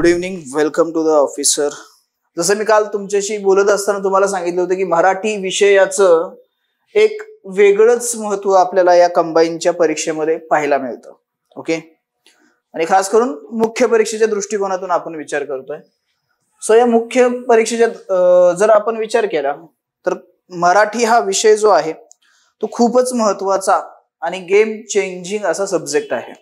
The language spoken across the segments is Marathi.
Good evening, welcome to the officer. जसं मी काल तुमच्याशी बोलत असताना तुम्हाला सांगितलं होतं की मराठी विषयाचं एक वेगळंच महत्व आपल्याला या कंबाईनच्या परीक्षेमध्ये पाहायला मिळतं. ओके, आणि खास करून मुख्य परीक्षेच्या दृष्टिकोनातून आपण विचार करतोय. सो या मुख्य परीक्षेच्या जर आपण विचार केला तर मराठी हा विषय जो आहे तो खूपच महत्वाचा आणि गेम चेंजिंग असा सब्जेक्ट आहे.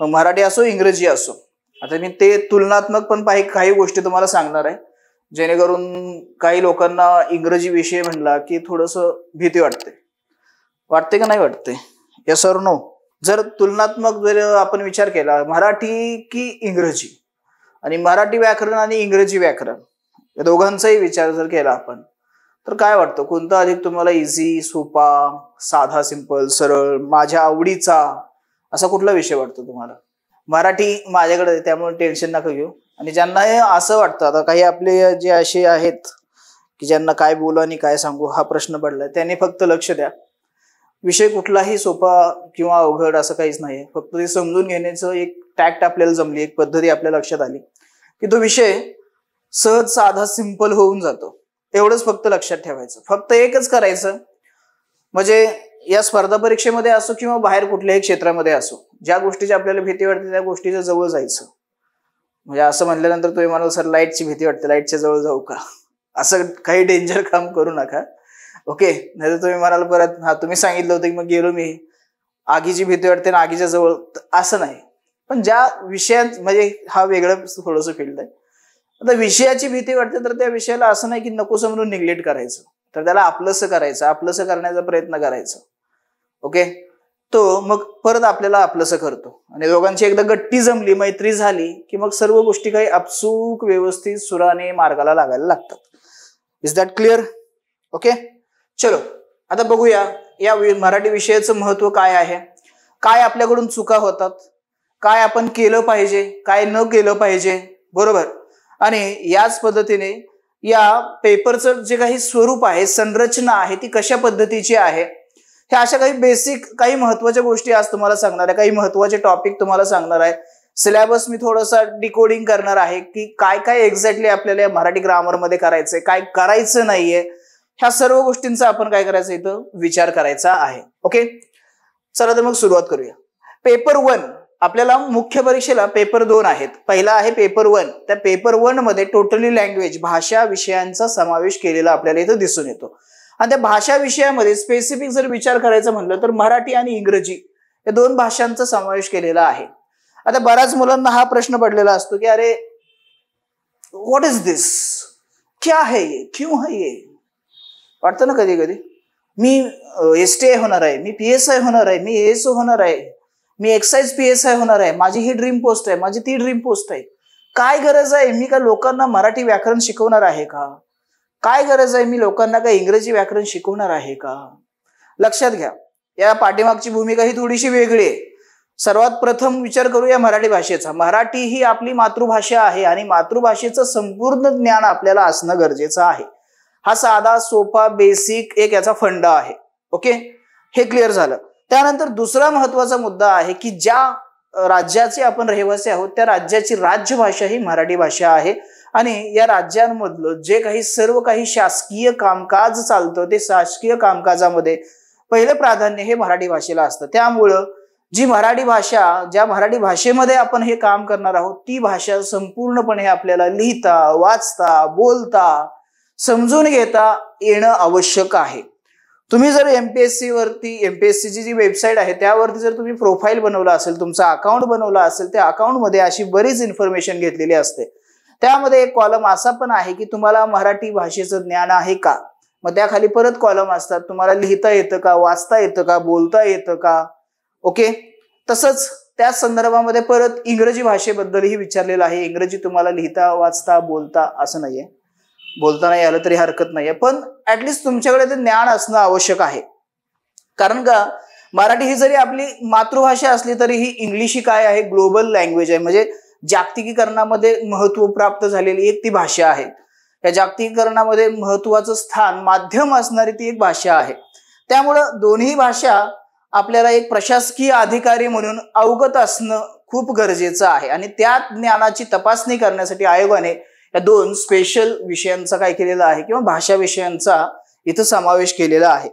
मराठी असो इंग्रजी असो. आता मी ते तुलनात्मक पण काही गोष्टी तुम्हाला सांगणार आहे, जेणेकरून काही लोकांना इंग्रजी विषय म्हणला की थोडस भीती वाटते का नाही वाटते? Yes or no? जर तुलनात्मक जर आपण विचार केला मराठी की इंग्रजी आणि मराठी व्याकरण आणि इंग्रजी व्याकरण या दोघांचाही विचार जर केला आपण तर काय वाटतं, कोणता अधिक तुम्हाला इझी, सोपा, साधा, सिंपल, सरळ, माझ्या आवडीचा असा कुठला विषय वाटतो तुम्हाला? मराठी माझ्याकडे, त्यामुळे टेन्शन नका घेऊ. आणि ज्यांना असं वाटतं, आता काही आपले जे असे आहेत की ज्यांना काय बोलू आणि काय सांगू हा प्रश्न पडलाय, त्यांनी फक्त लक्ष द्या. विषय कुठलाही सोपा किंवा अवघड असं काहीच नाही. फक्त ते समजून घेण्याचं एक टॅक्ट आपल्याला जमली, एक पद्धती आपल्या लक्षात आली की तो विषय सहज, साधा, सिंपल होऊन जातो. एवढंच फक्त लक्षात ठेवायचं. फक्त एकच करायचं, म्हणजे या स्पर्धा परीक्षेमध्ये असो किंवा बाहेर कुठल्याही क्षेत्रामध्ये असो, ज्या गोष्टीची आपल्याला भीती वाटते त्या गोष्टीच्या जवळ जायचं. म्हणजे असं म्हणल्यानंतर तुम्ही म्हणाल सर लाईटची भीती वाटते, लाईटच्या जवळ जाऊ का? असं काही डेंजर काम करू नका. ओके, नाही तर तुम्ही म्हणाल परत हा तुम्ही सांगितलं होतं की मग गेलो मी, आगीची भीती वाटते ना आगीच्या जवळ, असं नाही. पण ज्या विषयात, म्हणजे हा वेगळं थोडंसं फील्ड आहे. आता विषयाची भीती वाटते तर त्या विषयाला असं नाही की नको समजून निग्लेक्ट करायचं, तर त्याला आपलंसं करायचं, आपलंसं करण्याचा प्रयत्न करायचा. ओके, तो मग परत आपल्याला आपलंसं करतो आणि दोघांची एकदा गट्टी जमली, मैत्री झाली की मग सर्व गोष्टी काही आपसूक व्यवस्थित सुराने मार्गाला लागायला लागतात. Is that clear? ओके, चलो आता बघूया या मराठी विषयाचं महत्व काय आहे, काय आपल्याकडून चुका होतात, काय आपण केलं पाहिजे, काय न केलं पाहिजे, बरोबर. आणि याच पद्धतीने या पेपरचं जे काही स्वरूप आहे, संरचना आहे, ती कशा पद्धतीची आहे, ह्या अशा काही बेसिक काही महत्वाच्या गोष्टी आज तुम्हाला सांगणार आहे. काही महत्वाचे टॉपिक तुम्हाला सांगणार आहे. सिलेबस मी थोडासा डिकोडिंग करणार आहे की काय काय एक्झॅक्टली आपल्याला मराठी ग्रामर मध्ये करायचंय, काय करायचं नाहीये, ह्या सर्व गोष्टींचा आपण काय करायचं इथं विचार करायचा आहे. ओके, चला तर मग सुरुवात करूया. पेपर 1 आपल्याला मुख्य परीक्षेला पेपर 2 आहेत. पहिला आहे पेपर 1. त्या पेपर 1 मध्ये टोटली लँग्वेज, भाषा विषयांचा समावेश केलेला आपल्याला इथं दिसून येतो. आणि त्या भाषा विषयामध्ये स्पेसिफिक जर विचार करायचा म्हणलं तर मराठी आणि इंग्रजी या दोन भाषांचा समावेश केलेला आहे. आता बऱ्याच मुलांना हा प्रश्न पडलेला असतो की अरे व्हॉट इज दिस, क्या है ये, क्यों है ये, वाटतं ना कधी कधी. मी STI होणार आहे, मी PSI होणार आहे, मी ASO होणार आहे, मी एक्साइज PSI होणार आहे, माझी ही ड्रीम पोस्ट आहे, माझी ती ड्रीम पोस्ट आहे. काय गरज आहे, मी का लोकांना मराठी व्याकरण शिकवणार आहे का? काय गरज आहे, मी लोकांना काय इंग्रजी व्याकरण शिकवणार आहे का? लक्षात घ्या, या पाठीमागची भूमिका ही थोडीशी वेगळी आहे. सर्वात प्रथम विचार करूया मराठी भाषेचा. मराठी ही आपली मातृभाषा आहे आणि मातृभाषेचं संपूर्ण ज्ञान आपल्याला असणं गरजेचं आहे. हा साधा, सोपा, बेसिक एक याचा फंडा आहे. ओके, हे क्लिअर झालं. त्यानंतर दुसरा महत्वाचा मुद्दा आहे की ज्या राज्याचे आपण रहिवासी आहोत त्या राज्याची राज्यभाषा ही मराठी भाषा आहे आणि या राज्यांमधलं जे काही सर्व काही शासकीय कामकाज चालतं ते शासकीय कामकाजामध्ये पहिलं प्राधान्य हे मराठी भाषेला असतं. त्यामुळं जी मराठी भाषा, ज्या मराठी भाषेमध्ये आपण हे काम करणार आहोत ती भाषा संपूर्णपणे आपल्याला लिहिता, वाचता, बोलता, समजून घेता येणं आवश्यक आहे. तुम्ही जर MPSC वरती, MPSC ची जी वेबसाईट आहे त्यावरती जर तुम्ही प्रोफाईल बनवला असेल, तुमचा अकाउंट बनवला असेल, त्या अकाउंटमध्ये अशी बरीच इन्फॉर्मेशन घेतलेली असते. त्यामध्ये एक कॉलम असा पण आहे की तुम्हाला मराठी भाषेचं ज्ञान आहे का, मग त्याखाली परत कॉलम असतात, तुम्हाला लिहिता येतं का, वाचता येतं का, बोलता येतं का. ओके, तसंच त्या संदर्भामध्ये परत इंग्रजी भाषेबद्दलही विचारलेलं आहे. इंग्रजी तुम्हाला लिहिता, वाचता, बोलता असं नाहीये, बोलता नाही आलं तरी हरकत नाहीये, पण ऍटलिस्ट तुमच्याकडे ते ज्ञान असणं आवश्यक आहे. कारण का, मराठी ही जरी आपली मातृभाषा असली तरी ही इंग्लिश ही काय आहे, ग्लोबल लँग्वेज आहे. म्हणजे जागतिकीकरणामध्ये महत्व प्राप्त झालेली एक ती भाषा आहे. या जागतिकीकरणामध्ये महत्वाचं स्थान, माध्यम असणारी ती एक भाषा आहे. त्यामुळं दोन्ही भाषा आपल्याला एक प्रशासकीय अधिकारी म्हणून अवगत असणं खूप गरजेचं आहे आणि त्या ज्ञानाची तपासणी करण्यासाठी आयोगाने या 2 स्पेशल विषयांचा काय केलेला आहे किंवा भाषा विषयांचा इथं समावेश केलेला आहे.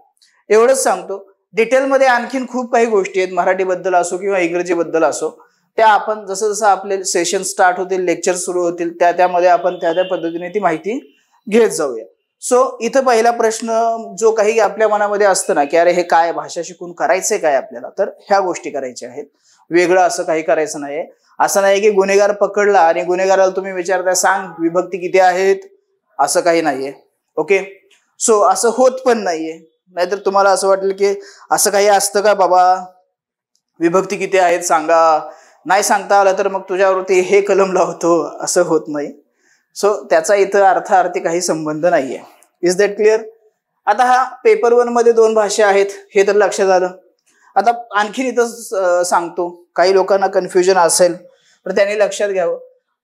एवढंच सांगतो. डिटेलमध्ये आणखीन खूप काही गोष्टी आहेत, मराठीबद्दल असो किंवा इंग्रजीबद्दल असो, त्या आपण जसं जसं आपले सेशन स्टार्ट होतील, लेक्चर सुरू होतील, त्यामध्ये आपण त्या पद्धतीने ती माहिती घेत जाऊया. सो इथं पहिला प्रश्न जो काही आपल्या मनामध्ये असतं ना की अरे हे काय, भाषा शिकून करायचंय काय आपल्याला, तर ह्या गोष्टी करायच्या आहेत. वेगळं असं काही करायचं नाहीये. असं नाही की गुन्हेगार पकडला आणि गुन्हेगाराला तुम्ही विचारता सांग विभक्ती किती आहेत, असं काही नाहीये. ओके, सो असं होत पण नाहीये. नाहीतर तुम्हाला असं वाटेल की असं काही असतं का बाबा, विभक्ती किती आहेत सांगा, नाही सांगता आलं तर मग तुझ्यावरती हे कलम लावतो, असं होत नाही. सो त्याचा इथं अर्थार्थी काही संबंध नाहीये. Is that clear? आता हा पेपर 1 मध्ये 2 भाषा आहेत हे तर लक्षात आलं. आता आणखीन इथं सांगतो, काही लोकांना कन्फ्युजन असेल तर त्यांनी लक्षात घ्यावं.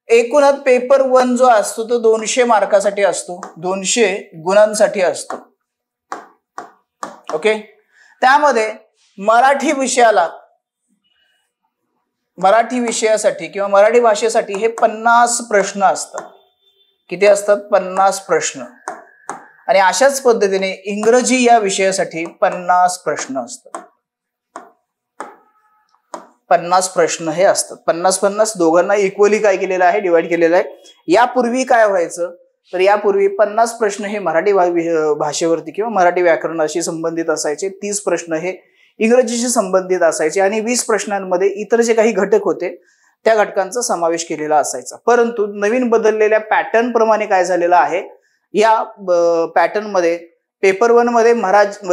एकूणच पेपर 1 जो असतो तो 200 मार्कासाठी असतो, 200 गुणांसाठी असतो. ओके, त्यामध्ये मराठी विषयासाठी किंवा मराठी भाषेसाठी हे 50 प्रश्न असतात. किती असतात? 50 प्रश्न. आणि अशाच पद्धतीने इंग्रजी या विषयासाठी 50 प्रश्न असतात. 50 प्रश्न हे असतात. 50-50 दोघांना इक्वली काय केलेलं आहे, डिवाइड केलेलं आहे. यापूर्वी काय व्हायचं तर यापूर्वी 50 प्रश्न हे मराठी भाषेवरती किंवा मराठी व्याकरणाशी संबंधित असायचे, 30 प्रश्न हे इंग्रजीशी संबंधित असायचे आणि 20 प्रश्नांमध्ये इतर जे काही घटक होते त्या घटकांचा समावेश केलेला असायचा. परंतु नवीन बदललेल्या पॅटर्न प्रमाणे काय झालेलं आहे, या पॅटर्न मध्ये पेपर 1 मध्ये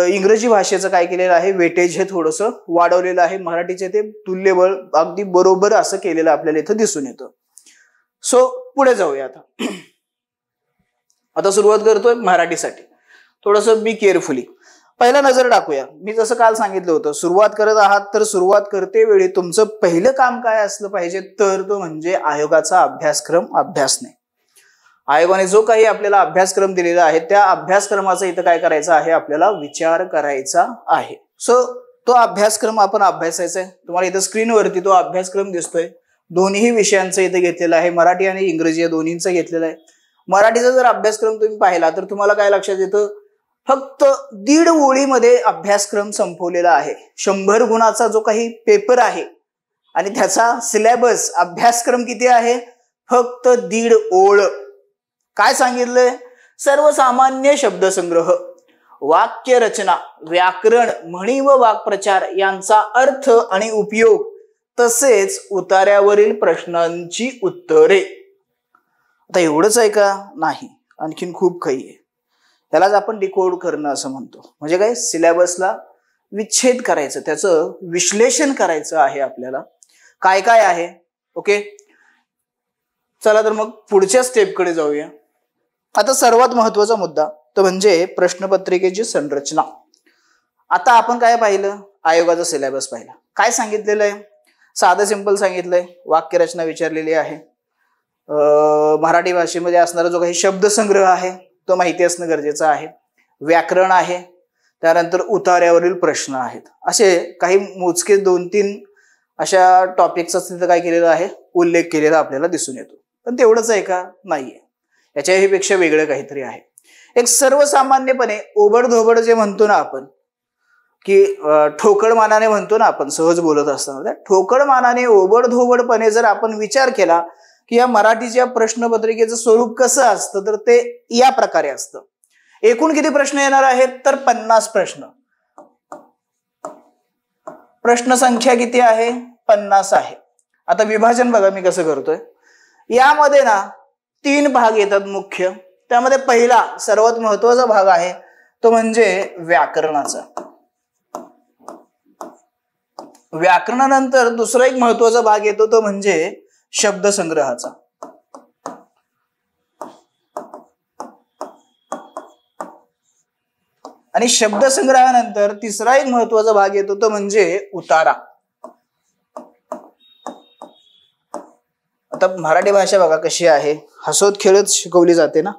इंग्रजी भाषेचं काय केलेलं आहे, वेटेज हे थोडंसं वाढवलेलं आहे. मराठीचे ते तुल्यबळ अगदी बरोबर असं केलेलं आपल्याला इथं दिसून येतं. सो पुढे जाऊया. आता सुरुवात करतोय मराठीसाठी. थोडंसं बी केअरफुली पहिला नजर टाकूया. मी जसं काल सांगितलं होतं, सुरुवात करत आहात तर सुरुवात करते वेळी तुमचं पहिलं काम काय असलं पाहिजे तर तो म्हणजे आयोगाचा अभ्यासक्रम अभ्यासणे. आयोगाने जो काही आपल्याला अभ्यासक्रम दिलेला आहे त्या अभ्यासक्रमाचा इथं काय करायचं आहे, आपल्याला विचार करायचा आहे. सो तो अभ्यासक्रम आपण अभ्यासायचा आहे. तुम्हाला इथं स्क्रीनवरती तो अभ्यासक्रम दिसतोय. दोन्ही विषयांचा इथे घेतलेला आहे, मराठी आणि इंग्रजी या दोन्हींचा घेतलेला आहे. मराठीचा जर अभ्यासक्रम तुम्ही पाहिला तर तुम्हाला काय लक्षात येतं, फक्त 1.5 ओळीमध्ये अभ्यासक्रम संपवलेला आहे. 100 गुणाचा जो काही पेपर आहे आणि त्याचा सिलेबस अभ्यासक्रम किती आहे, फक्त 1.5 ओळ. काय सांगितलंय, सर्वसामान्य शब्दसंग्रह, वाक्य रचना, व्याकरण, म्हणी व वाक्प्रचार यांचा अर्थ आणि उपयोग, तसेच उतार्यावरील प्रश्नांची उत्तरे. आता एवढंच आहे का? नाही, आणखीन खूप काही आहे. त्यालाच आपण डिकोड करणं असं म्हणतो. म्हणजे काय, सिलेबसला विच्छेद करायचं, त्याचं विश्लेषण करायचं आहे आपल्याला, काय काय आहे. ओके, चला तर मग पुढच्या स्टेपकडे जाऊया. आता सर्वात महत्वाचा मुद्दा तो म्हणजे प्रश्नपत्रिकेची संरचना. आता आपण काय पाहिलं, आयोगाचा सिलेबस पाहिला. काय सांगितलेलं आहे, साधं सिंपल सांगितलंय. वाक्यरचना विचारलेली आहे, मराठी भाषेमध्ये असणारा जो काही शब्दसंग्रह आहे तो माहिती असणं गरजेचं आहे, व्याकरण आहे, त्यानंतर उतार्यावरील प्रश्न आहेत. असे काही मोजके 2-3 अशा टॉपिकचा तिथं काय केलेला आहे, उल्लेख केलेला आपल्याला दिसून येतो. पण तेवढंच आहे का? नाहीये, याच्याही पेक्षा वेगळं काहीतरी आहे. एक सर्वसामान्यपणे ओबडधोबड जे म्हणतो ना आपण, की ठोकळमानाने म्हणतो ना आपण सहज बोलत असताना, त्या ठोकळमानाने ओबडधोबडपणे जर आपण विचार केला की या मराठीच्या प्रश्नपत्रिकेचं स्वरूप कसं असतं तर ते या प्रकारे असतं. एकूण किती प्रश्न येणार आहेत तर 50 प्रश्न. प्रश्न संख्या किती आहे? 50 आहे. आता विभाजन बघा मी कसं करतोय. यामध्ये ना 3 भाग येतात मुख्य. त्यामध्ये पहिला सर्वात महत्वाचा भाग आहे तो म्हणजे व्याकरणाचा. व्याकरणानंतर दुसरा एक महत्वाचा भाग येतो तो म्हणजे शब्दसंग्रहाचा. आणि शब्दसंग्रहानंतर तिसरा एक महत्वाचा भाग येतो तो म्हणजे उतारा. आता मराठी भाषा बघा कशी आहे, हसत खेळत शिकवली जाते ना,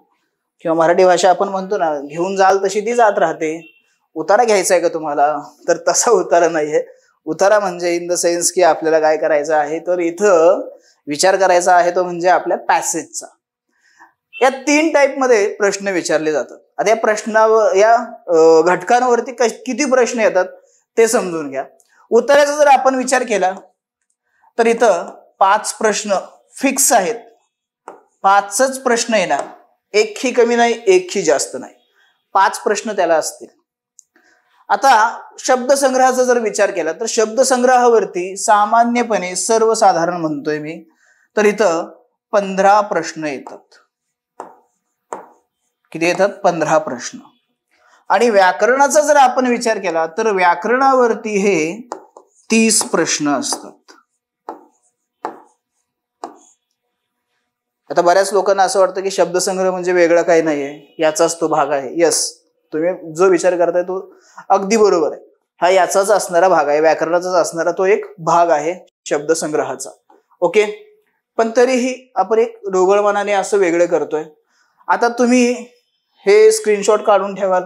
किंवा मराठी भाषा आपण म्हणतो ना घेऊन जाल तशी ती जात राहते. उतारा घ्यायचा आहे का तुम्हाला तर तसा उतारा नाहीये. उतारा म्हणजे इन द सेन्स की आपल्याला काय करायचं आहे, तर इथं विचार करायचा आहे तो म्हणजे आपल्या पॅसेजचा. या 3 टाईपमध्ये प्रश्न विचारले जातात. आता या प्रश्नावर, या घटकांवरती किती प्रश्न येतात ते समजून घ्या. उतार्याचा जर आपण विचार केला तर इथं 5 प्रश्न फिक्स आहेत. 5च प्रश्न येणार, एकही कमी नाही, एकही जास्त नाही. 5 प्रश्न त्याला असतील. आता शब्दसंग्रहाचा जर विचार केला तर शब्दसंग्रहावरती सामान्यपणे सर्वसाधारण म्हणतोय मी, तर इथं 15 प्रश्न येतात. किती येतात? 15 प्रश्न. आणि व्याकरणाचा जर आपण विचार केला तर व्याकरणावरती हे 30 प्रश्न असतात. आता बऱ्याच लोकांना असं वाटतं की शब्दसंग्रह म्हणजे वेगळं काही नाहीये, याचाच तो भाग आहे. यस, तुम्ही जो विचार करताय तो अगदी बरोबर आहे. हा याचाच असणारा भाग आहे, व्याकरणाचाच असणारा तो एक भाग आहे शब्दसंग्रहाचा. ओके, पण तरीही आपण एक ढोबळमानाने असं वेगळं करतोय. आता तुम्ही हे स्क्रीनशॉट काढून ठेवाल,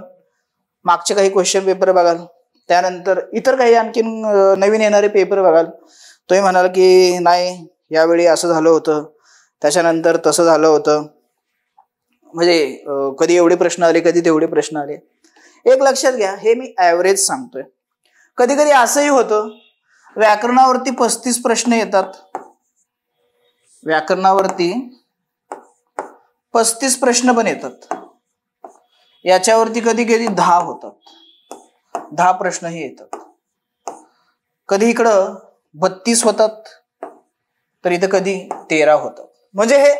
मागचे काही क्वेश्चन पेपर बघाल, त्यानंतर इतर काही आणखीन नवीन येणारे पेपर बघाल. तुम्ही म्हणाल की नाही यावेळी असं झालं होतं, त्याच्यानंतर तसं झालं होतं, म्हणजे कधी एवढे प्रश्न आले, कधी तेवढे प्रश्न आले. एक लक्षात घ्या, हे मी ऍव्हरेज सांगतोय. कधी कधी असंही होतं व्याकरणावरती 35 प्रश्न येतात, व्याकरणावरती 35 प्रश्न पण येतात. याच्यावरती कधी कधी 10 होतात, 10 प्रश्नही येतात. कधी इकडं 32 होतात, तर इथं कधी 13 होतात. म्हणजे हे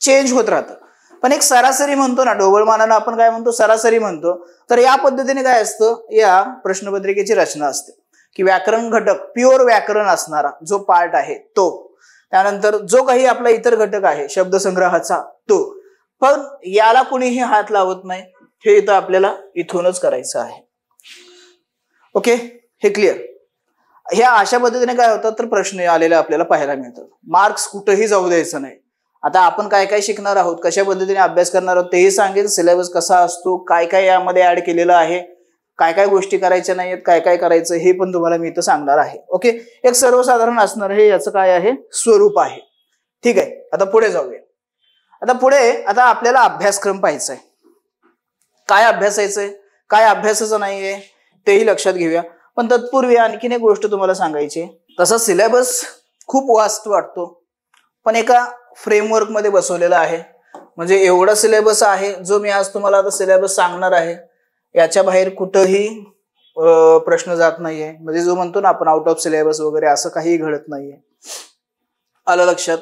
चेंज होत राहतं. पण एक सरासरी म्हणतो ना, ढोबळमानानं आपण काय म्हणतो, सरासरी म्हणतो. तर या पद्धतीने काय असतं, या प्रश्नपत्रिकेची रचना असते की व्याकरण घटक, प्युअर व्याकरण असणारा जो पार्ट आहे तो, त्यानंतर जो काही आपला इतर घटक आहे शब्दसंग्रहाचा तो. पण याला कुणीही हात लावत नाही, हे इथं आपल्याला इथूनच करायचं आहे. ओके, हे क्लिअर. ह्या अशा पद्धतीने काय होतं, तर प्रश्न आलेले आपल्याला पाहायला मिळतात. मार्क्स कुठेही जाऊ द्यायचं नाही. आता आपण काय काय शिकणार आहोत, कशा पद्धतीने अभ्यास करणार आहोत तेही सांगेल. सिलेबस कसा असतो, काय काय यामध्ये ऍड केलेलं आहे, काय काय गोष्टी करायच्या नाहीत, काय काय करायचं हे पण तुम्हाला मी इथं सांगणार आहे. ओके, एक सर्वसाधारण असणार हे याचं काय आहे, स्वरूप आहे. ठीक आहे, आता पुढे जाऊया. आता आपल्याला अभ्यासक्रम पाहायचा आहे. काय अभ्यासायचंय, काय अभ्यासाचं नाहीये तेही लक्षात घेऊया. पण तत्पूर्वी आणखीन एक गोष्ट तुम्हाला सांगायची. तसा सिलेबस खूप वास्ट वाटतो, पण एका फ्रेमवर्क मध्ये बसवलेला आहे. म्हणजे एवढा सिलेबस आहे जो मी आज तुम्हाला आता सिलेबस सांगणार आहे, याच्या बाहेर कुठंही प्रश्न जात नाहीये. म्हणजे जो म्हणतो ना आपण आउट ऑफ सिलेबस वगैरे, असं काही घडत नाहीये. आलं लक्षात?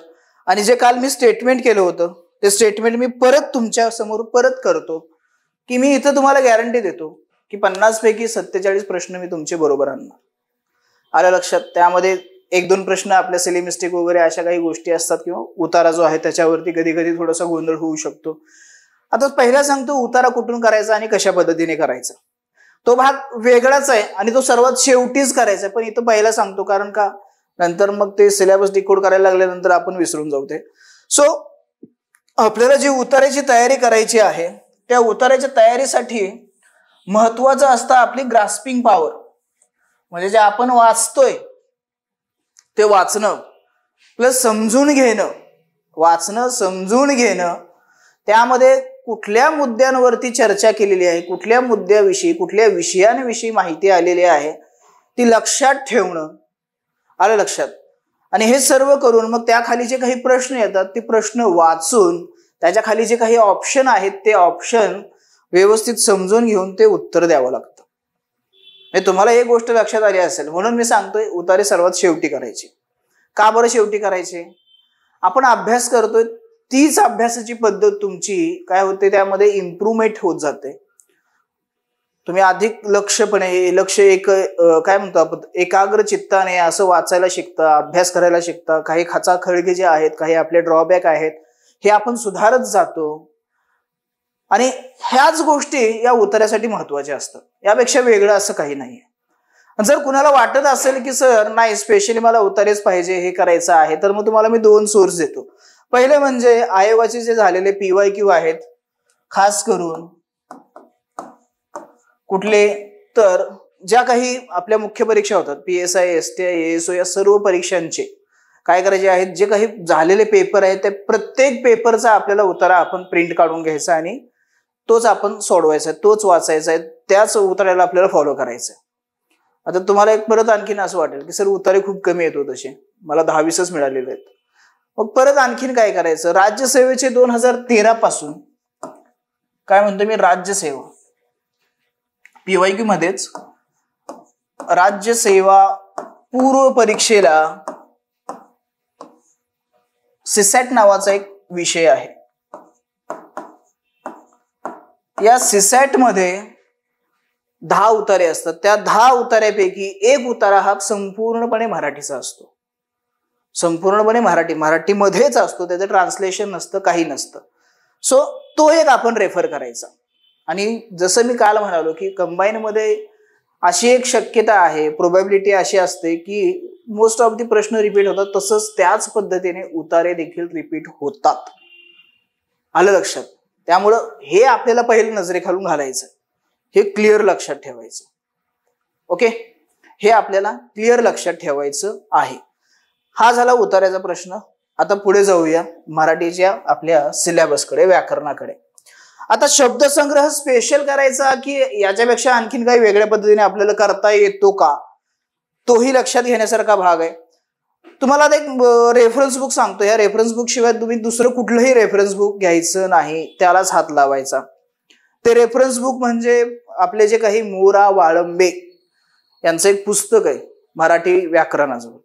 आणि जे काल मी स्टेटमेंट केलं होतं ते स्टेटमेंट मी परत तुमच्या समोर परत करतो की मी इथं तुम्हाला गॅरंटी देतो की 50 पैकी 47 प्रश्न मी तुमचे बरोबर आणणार. आलं लक्षात? त्यामध्ये 1-2 प्रश्न आपल्या सिली मिस्टेक वगैरे अशा काही गोष्टी असतात, किंवा उतारा जो आहे त्याच्यावरती कधी कधी थोडासा गोंधळ होऊ शकतो. आता पहिला सांगतो उतारा कुठून करायचा आणि कशा पद्धतीने करायचा. तो भाग वेगळाच आहे आणि तो सर्वात शेवटीच करायचा, पण इथं पहिला सांगतो कारण का, नंतर मग ते सिलेबस डिकोड करायला लागल्यानंतर आपण विसरून जाऊ ते. सो आपल्याला जी उताराची तयारी करायची आहे, त्या उताराच्या तयारीसाठी महत्वाचं असतं आपली ग्रास्पिंग पॉवर. म्हणजे जे आपण वाचतोय ते वाचणं प्लस समजून घेणं, वाचणं समजून घेणं, त्यामध्ये कुठल्या मुद्द्यांवरती चर्चा केलेली आहे, कुठल्या मुद्द्याविषयी, कुठल्या विषयांविषयी माहिती आलेली आहे ती लक्षात ठेवणं. आलं लक्षात? आणि हे सर्व करून मग त्याखाली जे काही प्रश्न येतात ते प्रश्न वाचून त्याच्या खाली जे काही ऑप्शन आहेत ते ऑप्शन व्यवस्थित समजून घेऊन ते उत्तर द्यावं लागतं. हे तुम्हाला एक गोष्ट लक्षात आली असेल, म्हणून मी सांगतोय उतारे सर्वात शेवटी करायचे. का बरं शेवटी करायचे? आपण अभ्यास करतोय, तीच अभ्यासाची पद्धत तुमची काय होते, त्यामध्ये इम्प्रूव्हमेंट होत जाते. तुम्ही अधिक लक्ष एक काय म्हणतो आपण, एकाग्र चित्ताने असं वाचायला शिकता, अभ्यास करायला शिकता. काही खचाखळगे जे आहेत, काही आपले ड्रॉबॅक आहेत, हे आपण सुधारत जातो. आणि ह्याच गोष्टी या उतार्यासाठी महत्वाच्या असतात. यापेक्षा वेगळं असं काही नाहीये. जर कुणाला वाटत असेल की सर नाही स्पेशली मला उतारेच पाहिजे, हे करायचं आहे, तर मग तुम्हाला मी 2 सोर्स देतो. पहिले म्हणजे आयोगाचे जे झालेले PYQ आहेत, खास करून कुठले तर ज्या काही आपल्या मुख्य परीक्षा होतात, PSI, STI, ASO या सर्व परीक्षांचे काय करायचे आहेत, जे काही झालेले पेपर आहेत त्या प्रत्येक पेपरचा आपल्याला उतारा आपण प्रिंट काढून घ्यायचा आणि तोच आपण सोडवायचा आहे, तोच वाचायचा आहे, त्याच उतार्याला आपल्याला फॉलो करायचं आहे. आता तुम्हाला एक परत आणखीन असं वाटेल की सर उतारे खूप कमी येतो, तसे मला 10-20च मिळालेले आहेत. मग परत आणखीन काय करायचं, राज्यसेवेचे 2013 पासून काय म्हणतो मी, राज्यसेवा PYQ मध्येच राज्यसेवा पूर्व परीक्षेला सीसॅट नावाचा एक विषय आहे. या सीसॅट मध्ये 10 उतारे असतात. त्या 10 उतार्यापैकी एक उतारा हा संपूर्णपणे मराठीचा असतो, संपूर्णपणे मराठीमध्येच असतो, त्याचं ट्रान्सलेशन नसतं, काही नसतं. सो तो एक आपण रेफर करायचा. आणि जसं मी काल म्हणालो की कंबाईन मध्ये अशी एक शक्यता आहे, प्रोबॅबिलिटी अशी असते की मोस्ट ऑफ दी प्रश्न रिपीट होतात, तसंच त्याच पद्धतीने उतारे देखील रिपीट होतात. आलं लक्षात? त्यामुळं हे आपल्याला पहिलं नजरेखालून घालायचं, हे क्लिअर लक्षात ठेवायचं. ओके, हे आपल्याला क्लिअर लक्षात ठेवायचं आहे. हा झाला उतार्याचा प्रश्न. आता पुढे जाऊया मराठीच्या आपल्या सिलेबसकडे, व्याकरणाकडे. आता शब्दसंग्रह स्पेशल करायचा की याच्यापेक्षा आणखीन काही वेगळ्या पद्धतीने आपल्याला करता येतो का, तोही लक्षात घेण्यासारखा भाग आहे. तुम्हाला एक रेफरन्स बुक सांगतो, या रेफरन्स बुक शिवाय तुम्ही दुसरं कुठलंही रेफरन्स बुक घ्यायचं नाही, त्यालाच हात लावायचा. ते रेफरन्स बुक म्हणजे आपले जे काही मोरा वाळंबे यांचं एक पुस्तक आहे मराठी व्याकरणाचं,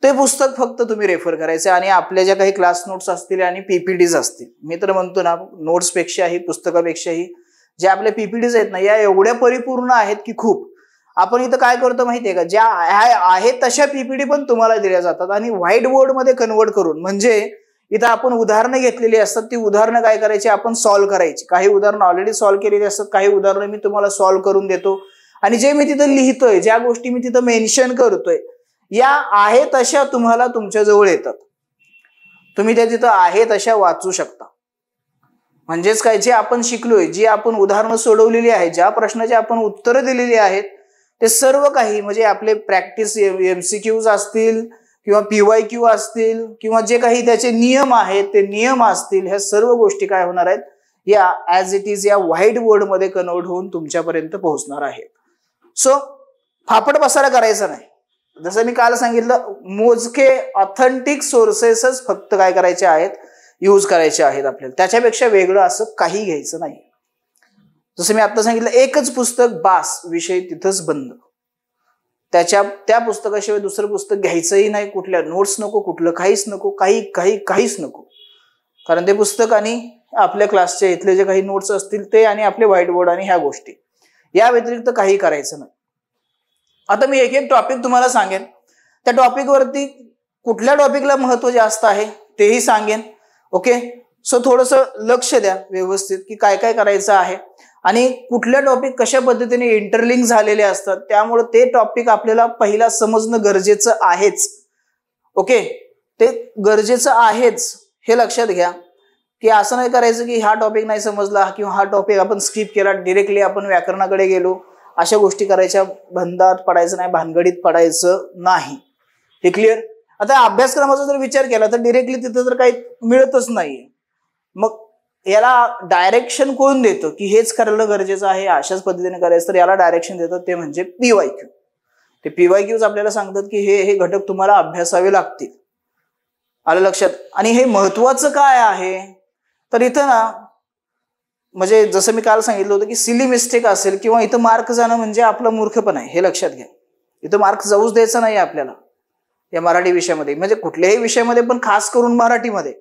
ते पुस्तक फक्त तुम्ही रेफर करायचे. आणि आपल्या ज्या काही क्लास नोट्स असतील आणि PPTs असतील, मी तर म्हणतो ना नोट्सपेक्षाही पुस्तकापेक्षाही ज्या आपल्या PPTs आहेत ना, या एवढ्या परिपूर्ण आहेत की खूप. आपण इथं काय करतो माहितीये का, ज्या आहेत तशा PPT पण तुम्हाला दिल्या जातात आणि व्हाईट बोर्ड मध्ये कन्वर्ट करून, म्हणजे इथं आपण उदाहरणं घेतलेली असतात, ती उदाहरणं काय करायची, आपण सॉल्व्ह करायची. काही उदाहरणं ऑलरेडी सॉल्व्ह केलेली असतात, काही उदाहरणं मी तुम्हाला सॉल्व्ह करून देतो. आणि जे मी तिथं लिहितोय, ज्या गोष्टी मी तिथं मेन्शन करतोय, या आहे तशा तुम्हाला तुमच्या जवळ येतात, तुम्ही त्या तिथं आहे तशा वाचू शकता. म्हणजेच काय, जे आपण शिकलोय, जी आपण उदाहरणं सोडवलेली आहेत, ज्या प्रश्नाची आपण उत्तरं दिलेली आहेत, ते सर्व काही म्हणजे आपले प्रॅक्टिस MCQs असतील किंवा PYQ असतील किंवा जे काही त्याचे नियम आहेत ते नियम असतील, ह्या सर्व गोष्टी काय होणार आहेत, या ऍज इट इज या व्हाईट बोर्ड मध्ये कन्वर्ट होऊन तुमच्यापर्यंत पोहोचणार आहेत. सो फापट पसारा करायचा नाही. जसं मी काल सांगितलं, मोजके ऑथेंटिक सोर्सेसच फक्त काय करायचे आहेत, यूज करायचे आहेत आपल्याला, त्याच्यापेक्षा वेगळं असं काही घ्यायचं नाही. जसं मी आता सांगितलं, एकच पुस्तक बास, विषय तिथंच बंद. त्या पुस्तकाशिवाय दुसरं पुस्तक घ्यायचंही नाही, कुठल्या नोट्स नको, कुठलं काहीच नको, काहीच नको. कारण ते पुस्तक आणि आपल्या क्लासचे इथले जे काही नोट्स असतील ते आणि आपले व्हाईट बोर्ड आणि ह्या गोष्टी, या व्यतिरिक्त काही करायचं नाही. आता मी एक एक टॉपिक तुम्हाला सांगेन, त्या टॉपिकवरती कुठल्या टॉपिकला महत्व जास्त आहे तेही सांगेन. ओके, सो थोडंसं लक्ष द्या व्यवस्थित की काय काय करायचं आहे आणि कुठल्या टॉपिक कशा पद्धतीने इंटरलिंक झालेले असतात, त्यामुळे ते टॉपिक आपल्याला पहिला समजणं गरजेचं आहेच. ओके, ते गरजेचं आहेच हे लक्षात घ्या की असं नाही करायचं की हा टॉपिक नाही समजला किंवा हा टॉपिक आपण स्किप केला, डिरेक्टली आपण व्याकरणाकडे गेलो, अशा गोष्टी करायच्या, बंधात पडायचं नाही, भानगडीत पडायचं नाही. हे क्लिअर? आता अभ्यासक्रमाचा जर विचार केला तर डिरेक्टली तिथं तर काही मिळतच नाहीये. मग याला डायरेक्शन कोण देतं की हेच करणं गरजेचं आहे, अशाच पद्धतीने करायचं, तर याला डायरेक्शन देतं ते म्हणजे PYQ. ते PYQs आपल्याला सांगतात की हे घटक तुम्हाला अभ्यासावे लागतील. आलं लक्षात? आणि हे महत्वाचं काय आहे तर इथं ना, म्हणजे जसं मी काल सांगितलं होतं की सिली मिस्टेक असेल किंवा इथं मार्क जाणं म्हणजे आपलं मूर्खपण आहे, हे लक्षात घ्या. इथं मार्क जाऊच द्यायचं नाही आपल्याला या मराठी विषयामध्ये, म्हणजे कुठल्याही विषयामध्ये पण खास करून मराठीमध्ये.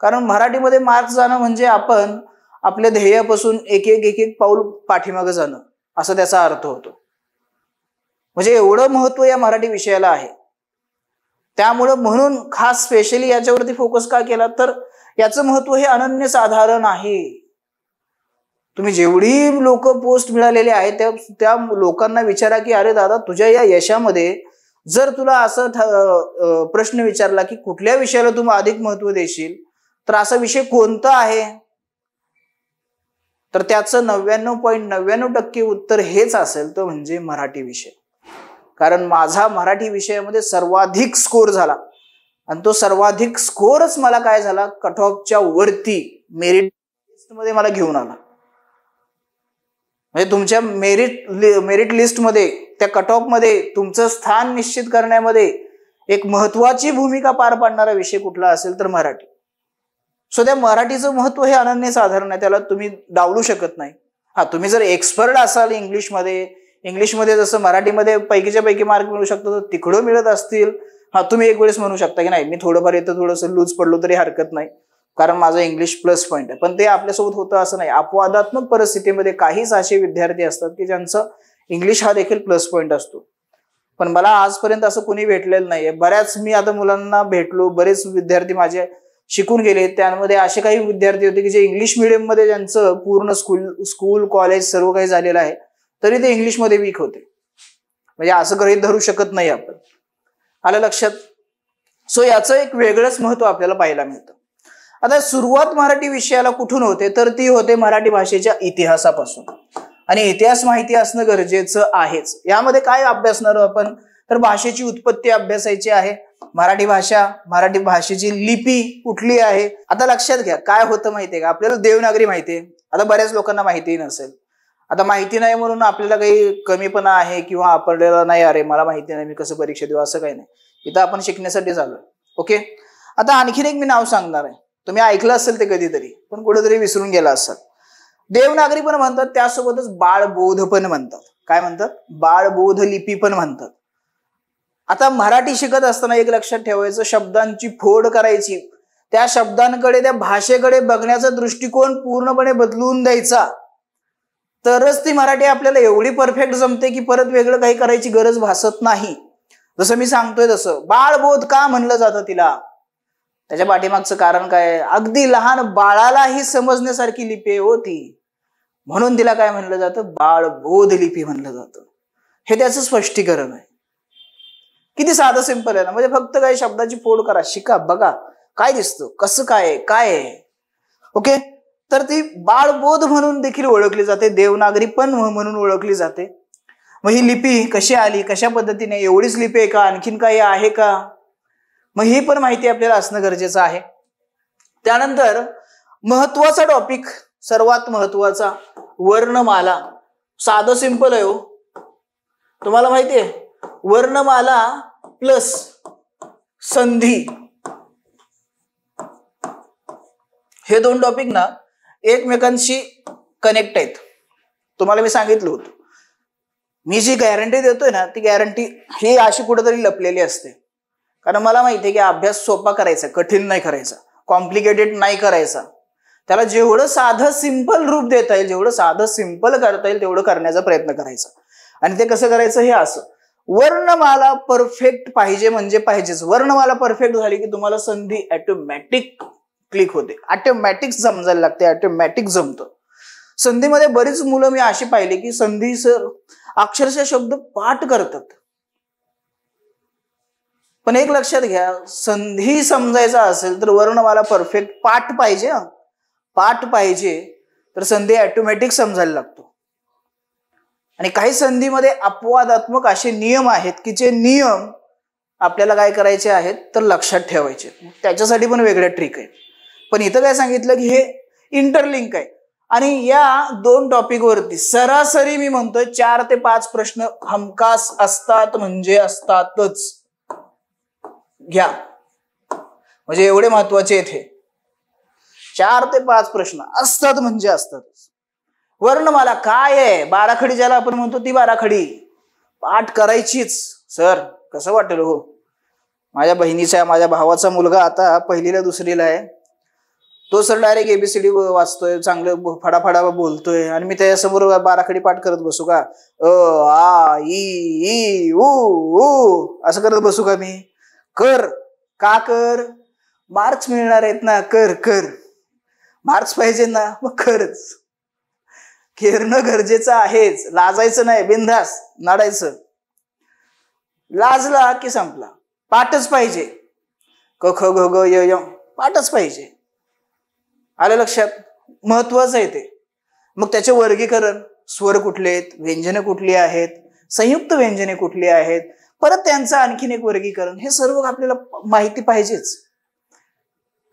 कारण मराठीमध्ये मार्क जाणं म्हणजे आपण आपल्या ध्येयापासून एक एक पाऊल पाठीमागे जाणं, असं त्याचा अर्थ होतो. म्हणजे एवढं महत्व या मराठी विषयाला आहे. त्यामुळं म्हणून खास स्पेशली याच्यावरती फोकस का केला तर याचं महत्व हे अनन्यसाधारण आहे. तुम्ही जेवढी लोक पोस्ट मिळालेले आहेत त्या लोकांना विचारा की अरे दादा, तुझ्या या यशामध्ये जर तुला असं प्रश्न विचारला की कुठल्या विषयाला तुम्ही अधिक महत्व देशील, तर असा विषय कोणता आहे तर त्याचं 99.99% उत्तर हेच असेल, तो म्हणजे मराठी विषय. कारण माझा मराठी विषयामध्ये सर्वाधिक स्कोर झाला आणि तो सर्वाधिक स्कोरच मला काय झाला, कट ऑफच्या वरती मेरिट लिस्टमध्ये मला घेऊन आला. म्हणजे तुमच्या मेरिट लिस्टमध्ये, त्या कट ऑफ मध्ये तुमचं स्थान निश्चित करण्यामध्ये एक महत्वाची भूमिका पार पाडणारा विषय कुठला असेल तर मराठी. सो त्या मराठीचं महत्व हे अनन्यसाधारण आहे, त्याला तुम्ही डावलू शकत नाही. हा, तुम्ही जर एक्सपर्ट असाल इंग्लिशमध्ये जसं मराठीमध्ये पैकीच्या पैकी मार्क मिळू शकतो, तर तिकडं मिळत असतील, हा तुम्ही एक वेळेस म्हणू शकता की नाही मी थोडंफार येतं थोडंसं लूज पडलो तरी हरकत नाही, कारण माझं इंग्लिश प्लस पॉईंट आहे. पण ते आपल्यासोबत होतं असं नाही. अपवादात्मक परिस्थितीमध्ये काहीच असे विद्यार्थी असतात की ज्यांचं इंग्लिश हा देखील प्लस पॉईंट असतो. पण मला आजपर्यंत असं कोणी भेटलेलं नाहीये. बऱ्याच मी आता मुलांना भेटलो, बरेच विद्यार्थी माझे शिकून गेले, त्यामध्ये असे काही विद्यार्थी होते की जे इंग्लिश मिडियम मध्ये ज्यांचं पूर्ण स्कूल कॉलेज सर्व काही झालेलं आहे, तरी ते इंग्लिशमध्ये वीक होते. म्हणजे असं गृहीत धरू शकत नाही आपण. आलं लक्षात? सो याचं एक वेगळंच महत्व आपल्याला पाहायला मिळतं. आता सुरुवात मराठी विषयाला कुठून होते, तर ती होते मराठी भाषेच्या इतिहासापासून. आणि इतिहास माहिती असणं गरजेचं आहेच. यामध्ये काय अभ्यासणार आपण, तर भाषेची उत्पत्ती अभ्यासायची आहे. मराठी भाषेची लिपी कुठली आहे. आता लक्षात घ्या काय होतं माहितीये का, आपल्याला देवनागरी माहितीये. आता बऱ्याच लोकांना माहिती नसेल. आता माहिती नाही म्हणून आपल्याला काही कमीपणा आहे किंवा आपल्याला नाही अरे मला माहिती नाही मी कसं परीक्षा देऊ, असं काही नाही. इथं आपण शिकण्यासाठी चालू. ओके, आता आणखीन एक मी नाव सांगणार आहे, तुम्ही ऐकलं असेल ते कधीतरी पण कुठेतरी विसरून गेला असाल. देवनागरी पण म्हणतात, त्यासोबतच बाळबोध पण म्हणतात. काय म्हणतात? बाळबोध लिपी पण म्हणतात. आता मराठी शिकत असताना एक लक्षात ठेवायचं, शब्दांची फोड करायची, त्या शब्दांकडे त्या भाषेकडे बघण्याचा दृष्टिकोन पूर्णपणे बदलून द्यायचा, तरच ती मराठी आपल्याला एवढी परफेक्ट जमते की परत वेगळं काही करायची गरज भासत नाही. जसं मी सांगतोय तसं बाळबोध का म्हणलं जातं तिला, त्याच्या पाठीमागचं कारण काय, अगदी लहान बाळालाही समजण्यासारखी लिपी होती म्हणून तिला काय म्हणलं जातं, बाळबोध लिपी म्हणलं जातं. हे त्याचं स्पष्टीकरण आहे. किती साधं सिंपल आहे ना. म्हणजे फक्त काही शब्दाची फोड करा, शिका, बघा काय दिसतं, कसं काय आहे. ओके, तर ती बाळबोध म्हणून देखील ओळखली जाते, देवनागरी पण म्हणून ओळखली जाते. मग ही लिपी कशी आली, कशा पद्धतीने, एवढीच लिपी आहे का, आणखीन काही आहे का, मग ही पण माहिती आपल्याला असणं गरजेचं आहे. त्यानंतर महत्वाचा टॉपिक, सर्वात महत्वाचा, वर्णमाला. साधं सिंपल आहे हो, तुम्हाला माहितीये. वर्णमाला प्लस संधी हे दोन टॉपिक ना एकमेकांशी कनेक्ट आहेत. तुम्हाला मी सांगितलं होतं, मी जी गॅरंटी देतोय ना ती गॅरंटी ही अशी कुठेतरी लपलेली असते. कारण मला माहिती आहे की अभ्यास सोपा करायचा, कठीण नाही करायचा, कॉम्प्लिकेटेड नाही करायचा. त्याला जेवढं साधं सिंपल रूप देता येईल, जेवढं साधं सिंपल करता येईल तेवढं करण्याचा प्रयत्न करायचा. आणि ते कसं करायचं, हे असं. वर्णमाला परफेक्ट पाहिजे म्हणजे पाहिजेच. वर्णमाला परफेक्ट झाली की तुम्हाला संधी ऑटोमॅटिक क्लिक होते, ऑटोमॅटिक समजायला लागते, ऑटोमॅटिक जमतं. संधीमध्ये बरीच मुलं मी अशी पाहिली की संधी सर अक्षरशः शब्द पाठ करतात. पण एक लक्षात घ्या, संधी समजायचा असेल तर वर्णमाला परफेक्ट पाठ पाहिजे. पाठ पाहिजे तर संधी ऑटोमॅटिक समजायला लागतो. आणि काही संधीमध्ये अपवादात्मक असे नियम आहेत की जे नियम आपल्याला काय करायचे आहेत तर लक्षात ठेवायचे. त्याच्यासाठी पण वेगळ्या ट्रिक आहे. पण इथं काय सांगितलं की हे इंटरलिंक आहे. आणि या दोन टॉपिक वरती सरासरी मी म्हणतोय 4 ते 5 प्रश्न हमखास असतात म्हणजे असतातच. घ्या, म्हणजे एवढे महत्वाचे आहेत हे. 4 ते 5 प्रश्न असतात म्हणजे असतातच. वर्णमाला काय आहे, बाराखडी ज्याला आपण म्हणतो ती बाराखडी पाठ करायचीच. सर कसं वाटेल हो, माझ्या बहिणीचा, माझ्या भावाचा मुलगा आता 1ली ला 2री ला आहे, तो सर डायरेक्ट एबीसीडी वाचतोय, चांगलं फडाफडा बोलतोय, आणि मी त्याच्यासमोर बाराखडी पाठ करत बसू का? आ ई ऊ असं करत बसू का मी? कर, का कर? मार्क्स मिळणार आहेत ना, कर मार्क्स पाहिजे ना, मग खरच केरणं गरजेचं आहेच. लाजायचं नाही, बिनधास नाडायचं. लाजला की संपला. पाठच पाहिजे, क ख ग ग य य पाठच पाहिजे. आलं लक्षात? महत्वाचं आहे ते. मग त्याचे वर्गीकरण, स्वर कुठले आहेत, व्यंजने कुठली आहेत, संयुक्त व्यंजने कुठली आहेत, परत त्यांचं आणखीन एक वर्गीकरण, हे सर्व आपल्याला माहिती पाहिजेच.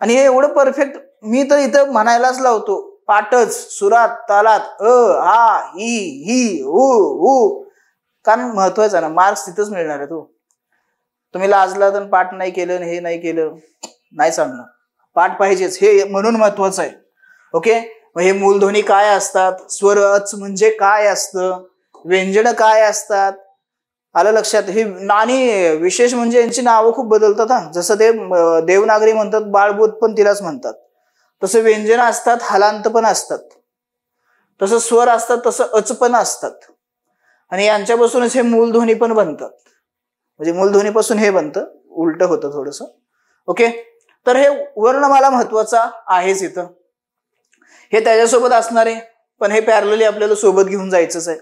आणि हे एवढं परफेक्ट मी तर इथं म्हणायलाच लावतो, पाठच, सुरात, तालात, आ, ई, ही, उ, कारण महत्वाचं ना, मार्क्स तिथंच मिळणार आहे. तुम्ही लाजला तर पाठ नाही केलं, हे नाही केलं, नाही चालणार. पाठ पाहिजेच, हे म्हणून महत्वाचं आहे. ओके, मग हे मूलध्वनी काय असतात, स्वर अच म्हणजे काय असतं, व्यंजन काय असतात, आलं लक्षात. हे आणि विशेष म्हणजे यांची नावं खूप बदलतात हा. जसं ते देवनागरी म्हणतात, बाळबोध पण तिलाच म्हणतात. तसं व्यंजन असतात, हलांत पण असतात, तसं स्वर असतात, तसं अच पण असतात. आणि यांच्यापासूनच हे मूलध्वनी पण बनतात. म्हणजे मूलध्वनीपासून हे बनतं, उलट होतं थोडस. ओके, तर हे वर्णमाला महत्वाचा आहेच इथं. हे त्याच्यासोबत असणार आहे, पण हे पॅरलली आपल्याला सोबत घेऊन जायचंच आहे.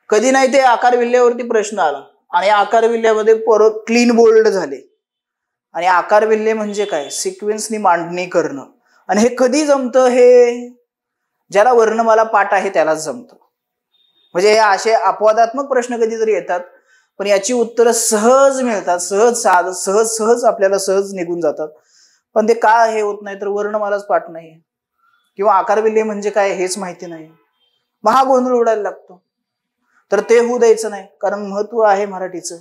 कधी नाही ते आकार विल्ल्यावरती प्रश्न आला आणि आकार विल्ल्यामध्ये परत क्लीन बोल्ड झाले. आणि आकार विल्ले म्हणजे काय, सिक्वेन्सनी मांडणी करणं. आणि हे कधी जमतं, हे ज्याला वर्णमाला पाठ आहे त्यालाच जमतं. म्हणजे हे असे अपवादात्मक प्रश्न कधीतरी येतात, पण याची उत्तरं सहज मिळतात, सहज आपल्याला सहज निघून जातात. पण ते का हे होत नाही, तर वर्णमालाच पाठ नाही किंवा आकार विल्ले म्हणजे काय हेच माहिती नाही. मग हा गोंधळ उडायला लागतो. तर ते होऊ द्यायचं नाही, कारण महत्व आहे मराठीचं.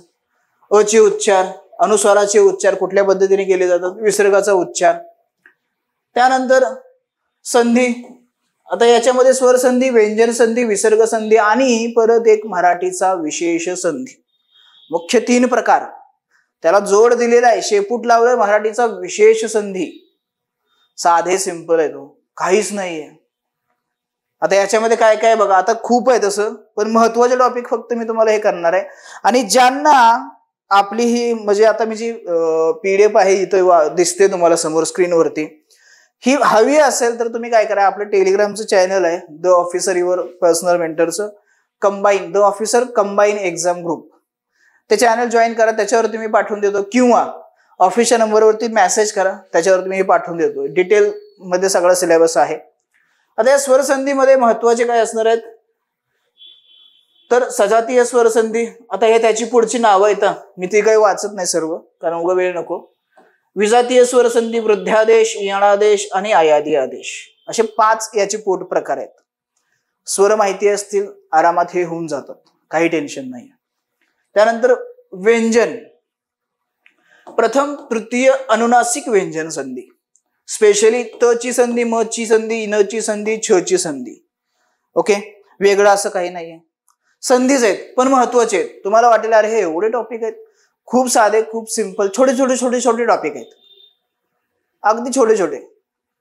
अचे उच्चार, अनुस्वाराचे उच्चार कुठल्या पद्धतीने केले जातात, विसर्गाचा उच्चार, त्यानंतर संधी. आता याच्यामध्ये स्वर संधी, व्यंजन संधी, विसर्ग संधी आणि परत एक मराठीचा विशेष संधी. मुख्य 3 प्रकार, त्याला जोड दिलेला आहे, शेपूट लावलंय मराठीचा विशेष संधी. साधे सिंपल आहे, तो काहीच नाहीये. आता याच्यामध्ये काय काय बघा, आता खूप आहे तसं, पण महत्वाचे टॉपिक फक्त मी तुम्हाला हे करणार आहे. आणि ज्यांना आपली ही म्हणजे आता मी जी PDF आहे इथं दिसते तुम्हाला समोर स्क्रीनवरती, ही हवी असेल तर तुम्ही काय करा, आपलं टेलिग्रामचं चॅनल आहे द ऑफिसर युअर पर्सनल मेंटरचं combine, the officer combine exam group, ते चॅनल जॉईन करा, त्याच्यावरती मी पाठवून देतो. किंवा ऑफिसच्या नंबरवरती मेसेज करा, त्याच्यावरती मी पाठवून देतो. डिटेल मध्ये सगळं सिलेबस आहे. आता या स्वरसंधीमध्ये महत्वाचे काय असणार आहेत, तर सजातीय स्वरसंधी. आता हे त्याची पुढची नावं येतात, मी ती काही वाचत नाही सर्व, कारण उगा वेळ नको. विजातीय स्वरसंधी, वृद्ध्यादेश, यणादेश आणि आयादी आदेश, असे 5 याचे पोट प्रकार आहेत. स्वर माहिती असतील आरामात हे होऊन जातात, काही टेन्शन नाही. त्यानंतर व्यंजन, प्रथम तृतीय अनुनासिक व्यंजन संधी, स्पेशली त ची संधी, म ची संधी, न ची संधी, छ ची संधी. ओके, वेगळं असं काही नाहीये, संधीच आहेत पण महत्वाचे आहेत. तुम्हाला वाटेल अरे हे एवढे टॉपिक आहेत, खूप साधे, खूप सिंपल, छोटे टॉपिक आहेत, अगदी छोटे.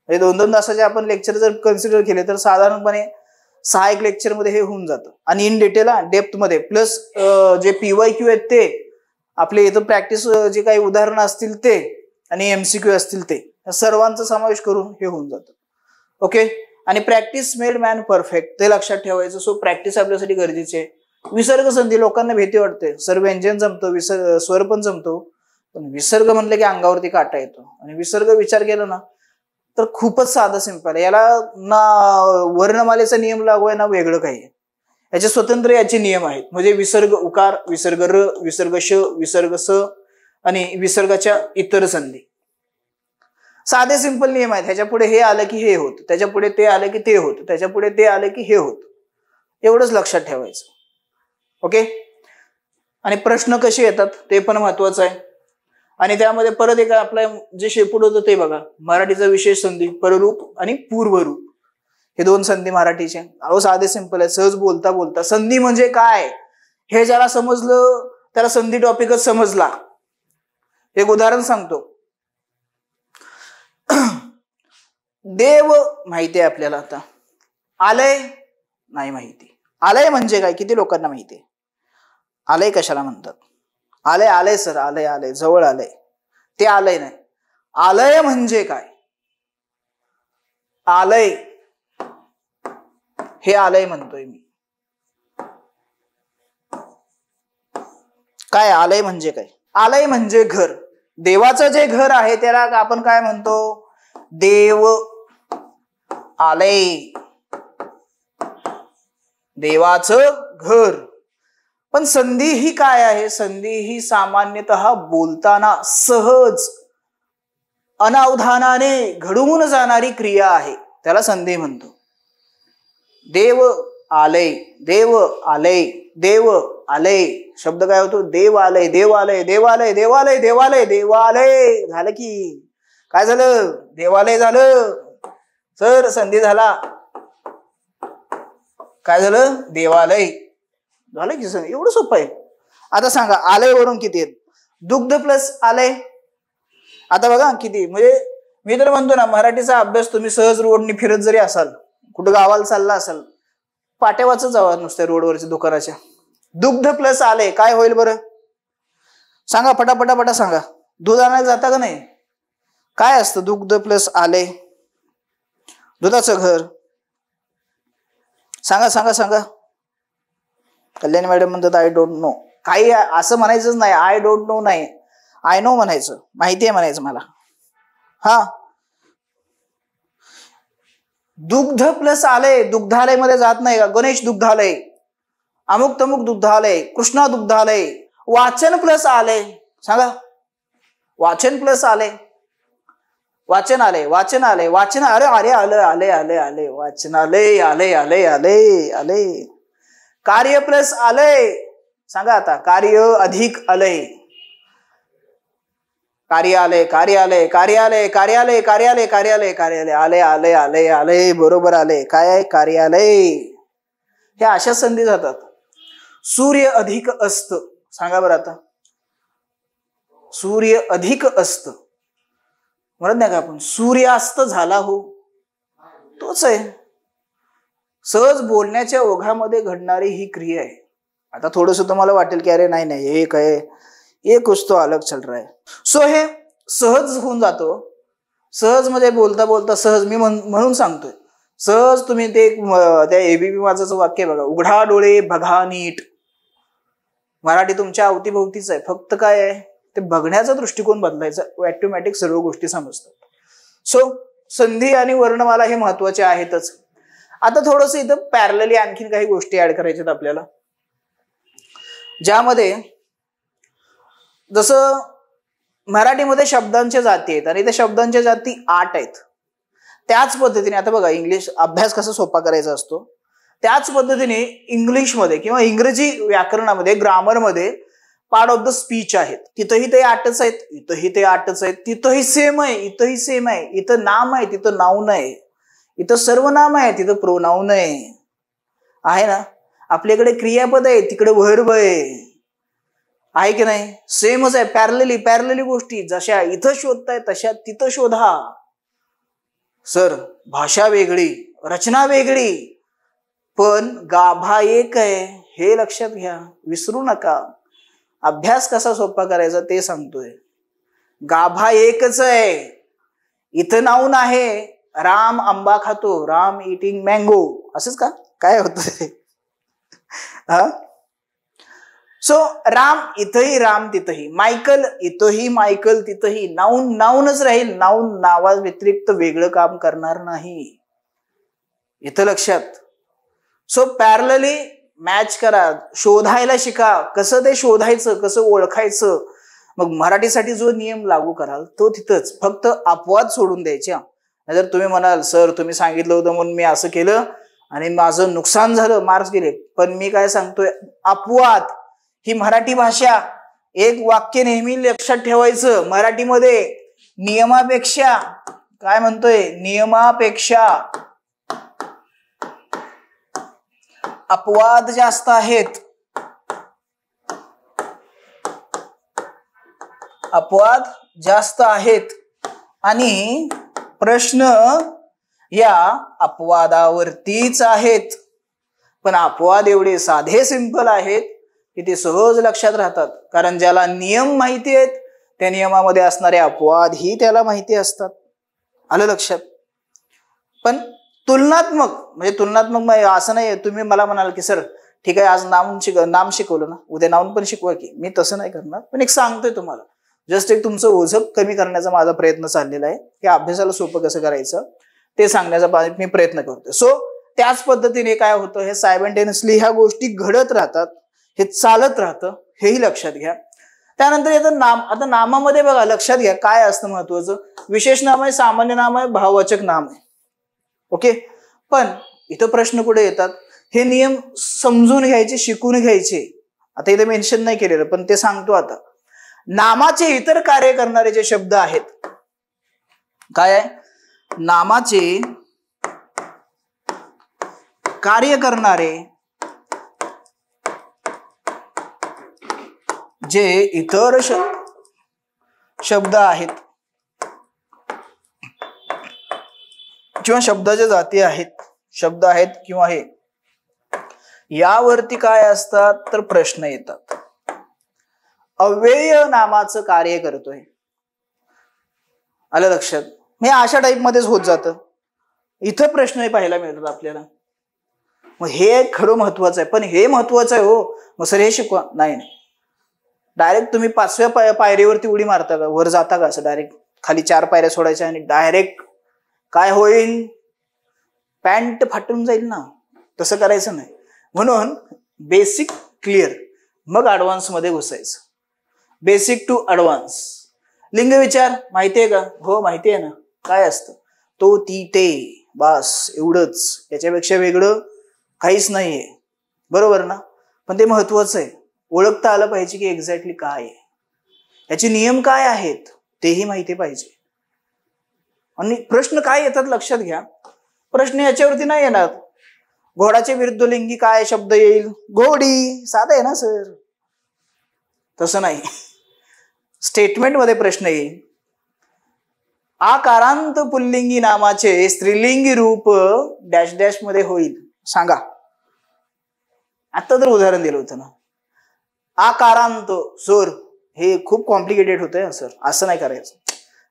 म्हणजे 2-2 तासाचे आपण लेक्चर जर कन्सिडर केले तर साधारणपणे 6 एक लेक्चर मध्ये हे होऊन जातं. आणि इन डिटेल डेप्थ मध्ये प्लस जे PYQ आहेत ते आपले इथं प्रॅक्टिस जे काही उदाहरणं असतील ते आणि MCQ असतील ते सर्वांचा समावेश करून हे होऊन जातं. ओके, आणि प्रॅक्टिस मेड मॅन परफेक्ट, ते लक्षात ठेवायचं. सो प्रॅक्टिस आपल्यासाठी गरजेची आहे. विसर्ग संधी, लोकांना भीती वाटते, सर व्यंजन जमतो, स्वर पण जमतो, पण विसर्ग म्हणलं की अंगावरती काटा येतो. आणि विसर्ग विचार केला ना तर खूपच साधं सिंपल आहे. याला ना वर्णमालेचा नियम लागू आहे ना वेगळं काही आहे, याचे स्वतंत्र याचे नियम आहेत. म्हणजे विसर्ग उकार, विसर्ग र, विसर्ग श, विसर्ग स आणि विसर्गाच्या इतर संधी, साधे सिंपल नियम आहेत. ह्याच्या पुढे हे आलं की हे होतं, त्याच्या पुढे ते आलं की ते होतं, त्याच्या पुढे ते आलं की हे होतं, एवढंच लक्षात ठेवायचं. ओके, आणि प्रश्न कसे येतात ते पण महत्वाचं आहे. आणि त्यामध्ये परत एक आपलं जे शेपूट होतं ते बघा, मराठीचा विशेष संधी, पररूप आणि पूर्वरूप, हे 2 संधी मराठीचे. अहो साधे सिंपल आहे, सहज बोलता. संधी म्हणजे काय हे ज्याला समजलं त्याला संधी टॉपिकच समजला. एक उदाहरण सांगतो. देव माहिती आहे आपल्याला, आता आलय नाही माहिती. आलय म्हणजे काय, किती लोकांना माहिती आहे? आलय कशाला म्हणतात? आलय सर, आलय जवळ आलय, ते आलय नाही. आलय म्हणजे काय? आलय, हे आलय म्हणतोय मी. काय आलय म्हणजे काय? आलय म्हणजे घर. देवाचं जे घर आहे त्याला आपण काय म्हणतो? देव आलय. देवाचं घर. पण संधी ही काय आहे? संधी ही सामान्यतः बोलताना सहज अनावधानाने घडवून जाणारी क्रिया आहे, त्याला संधी म्हणतो. देव आलय, देव आलय, देव आलय. शब्द काय होतो? देव आलय, देव आलय, देवालय, देवालय, देवालय, देवालय. झालं की काय झालं? देवालय झालं. सर संधी झाला. काय झालं? देवालय झालं की. संधी एवढं सोपं आहे. आता सांगा आलय वरून किती आहेत? दुग्ध प्लस आलय. आता बघा किती, म्हणजे मी तर म्हणतो ना, मराठीचा अभ्यास तुम्ही सहज रोडनी फिरत जरी असाल, कुठं गावाला चालला असाल, पाट्या वाचत जावा नुसत्या रोडवरच्या दुकानाच्या. दुग्ध प्लस आलय काय होईल बरं? सांगा पटापटा सांगा. दूध आणायला जाता का नाही? काय असतं दुग्ध प्लस आलय? दुधाचं घर. सांगा सांगा सांगा. कल्याणी मॅडम म्हणतात आय डोंट नो. काही असं म्हणायचंच नाही. आय डोंट नो नाही, आय नो म्हणायचं. माहिती आहे म्हणायचं मला. हा, दुग्ध प्लस आलय. दुग्धालय मध्ये जात नाही का? गणेश दुग्धालय, अमुक तमुक दुग्धालय, कृष्णा दुग्धालय. वाचन प्लस आलय. सांगा वाचन प्लस आलय. वाचन आले, वाचन आले, वाचन. अरे अरे आले आले आले आले वाचनालय आले आले आले आले. कार्य प्लस आलय. सांगा आता कार्य अधिक आलय. कार्यालय, कार्यालय, कार्यालय, कार्यालय, कार्यालय, कार्यालय, कार्यालय. आले आले आले आले. बरोबर आले. काय आहे? कार्यालय. हे अशा संधी जातात. सूर्य अधिक अस्त. सांगा बरं आता. सूर्य अधिक अस्त म्हणत नाही का आपण? सूर्यास्त झाला हो, तोच आहे. सहज बोलण्याच्या ओघामध्ये घडणारी ही क्रिया आहे. आता थोडस तुम्हाला वाटेल की अरे नाही नाही हे काय, ये कुछ तो अलग चल रहा है. सो हे सहज होऊन जातो. सहज म्हणजे बोलता बोलता सहज. मी म्हणून सांगतोय सहज. तुम्ही ते त्या एबीपी माझं वाक्य बघा, उघडा डोळे बघा नीट. मराठी तुमच्या अवतीभोवतीच आहे. फक्त काय आहे ते बघण्याचा दृष्टिकोन बदलायचा, ऑटोमॅटिक सर्व गोष्टी समजतात. सो संधी आणि वर्णमाला हे महत्वाचे आहेतच. आता थोडस इथं पॅरलली आणखीन काही गोष्टी ऍड करायच्यात आपल्याला, ज्यामध्ये जसं मराठीमध्ये शब्दांच्या जाती आहेत आणि त्या शब्दांच्या जाती 8 आहेत. त्याच पद्धतीने आता बघा इंग्लिश अभ्यास कसा सोपा करायचा असतो, त्याच पद्धतीने इंग्लिशमध्ये किंवा इंग्रजी व्याकरणामध्ये, ग्रामरमध्ये पार्ट ऑफ द स्पीच आहेत. तिथंही ते 8च आहेत, इथंही ते 8च आहेत. तिथंही सेम आहे, इथंही सेम आहे. इथं नाम आहे, तिथं नाऊन आहे. इथं सर्वनाम आहे, तिथं प्रोनाऊन आहे ना. आपल्याकडे क्रियापद आहे, तिकडे वर्ब आहे की नाही? सेमच आहे. पॅरलली पॅरलली गोष्टी जशा इथं शोधताय तशा तिथं शोधा. सर भाषा वेगळी, रचना वेगळी, पण गाभा एक आहे हे लक्षात घ्या, विसरू नका. अभ्यास कसा सोपा करायचा ते सांगतोय. गाभा एकच आहे. इथं नाऊन आहे, राम आंबा खातो, राम इटिंग मँगो. असंच का काय होतं? हा, सो राम इथंही राम तिथंही, मायकल इथंही मायकल तिथंही. नाऊन नाऊनच राहील. नाऊन नावा व्यतिरिक्त वेगळं काम करणार नाही. इथं लक्षात. सो पॅरलली मॅच करा, शोधायला शिका. कसं ते शोधायचं, कसं ओळखायचं. मग मराठीसाठी जो नियम लागू कराल तो तिथंच. फक्त अपवाद सोडून द्यायच्या. नाहीतर तुम्ही म्हणाल सर तुम्ही सांगितलं होतं म्हणून मी असं केलं आणि माझं नुकसान झालं, मार्क्स गेले. पण मी काय सांगतोय, अपवाद ही मराठी भाषा. एक वाक्य नेहमी लक्षात ठेवायचं. मराठीमध्ये नियमापेक्षा, काय म्हणतोय, नियमापेक्षा अपवाद जास्त आहेत. अपवाद जास्त आहेत आणि प्रश्न या अपवादावरतीच आहेत. पण अपवाद एवढे साधे सिंपल आहेत की ते सहज लक्षात राहतात. कारण ज्याला नियम माहिती आहेत त्या नियमामध्ये असणारे अपवाद ही त्याला माहिती असतात. आलं लक्षात? पण तुलनात्मक म्हणजे तुलनात्मक असं नाही तुम्ही मला म्हणाल की सर ठीक आहे आज नाम शिकवलं ना, उद्या नाऊन पण शिकवा की. मी तसं नाही करणार, पण एक सांगतोय तुम्हाला. जस्ट एक तुमचं ओझं कमी करण्याचा माझा प्रयत्न चाललेला आहे की अभ्यासाला सोपं कसं करायचं ते सांगण्याचा मी प्रयत्न करतोय. सो त्याच पद्धतीने काय होतं, हे सायमल्टेनियसली ह्या गोष्टी घडत राहतात, हे चालत राहतं, हेही लक्षात घ्या. त्यानंतर येतं नाम. आता नामामध्ये बघा, लक्षात घ्या काय असतं महत्वाचं. विशेष नाम आहे, सामान्य नाम आहे, भाववाचक नाम आहे. ओके. पण इथं प्रश्न कुठे येतात, हे नियम समजून घ्यायचे, शिकून घ्यायचे. आता इथे मेन्शन नाही केलेलं, पण ते सांगतो आता. नामाचे इतर कार्य करणारे जे शब्द आहेत, काय आहे, नामाचे कार्य करणारे जे इतर शब्द आहेत किंवा शब्दाच्या जाती आहेत, शब्द आहेत किंवा हे, यावरती काय असतात तर प्रश्न येतात. अव्यय नामाचं कार्य करतोय. आलं लक्षात. हे अशा टाईप मध्येच होत जातं. इथं प्रश्न पाहायला मिळतात आपल्याला. मग हे खरं महत्वाचं आहे. पण हे महत्वाचं आहे हो, मग सर हे शिकवा. नाही, डायरेक्ट तुम्ही 5व्या पायरीवरती उडी मारता का, वर जाता का, असं डायरेक्ट खाली 4 पायऱ्या सोडायच्या आणि डायरेक्ट काय होईल, पॅन्ट फाटून जाईल ना. तसं करायचं नाही. म्हणून बेसिक क्लिअर, मग ऍडव्हान्स मध्ये घुसायचं. Basic to advance. लिंग विचार माहिती आहे का? हो माहिती आहे ना. काय असतं, तो, ती, ते, बास एवढंच. याच्यापेक्षा वेगळं काहीच नाहीये. बरोबर ना. पण ते महत्वाचं आहे. ओळखता आलं पाहिजे की एक्झॅक्टली काय आहे, याचे नियम काय आहेत तेही माहिती पाहिजे. आणि प्रश्न काय येतात लक्षात घ्या. प्रश्न याच्यावरती नाही येणार, घोडाचे विरुद्ध लिंगी काय शब्द येईल, घोडी. साधं आहे ना सर. तसं नाही. स्टेटमेंट मध्ये प्रश्न येईल, आकारांत पुल्लिंगी नामाचे स्त्रीलिंगी रूप डॅश डॅश मध्ये होईल. सांगा. आता तर उदाहरण दिलं होतं ना. आकारांत. सर हे खूप कॉम्प्लिकेटेड होतंय सर, असं नाही करायचं.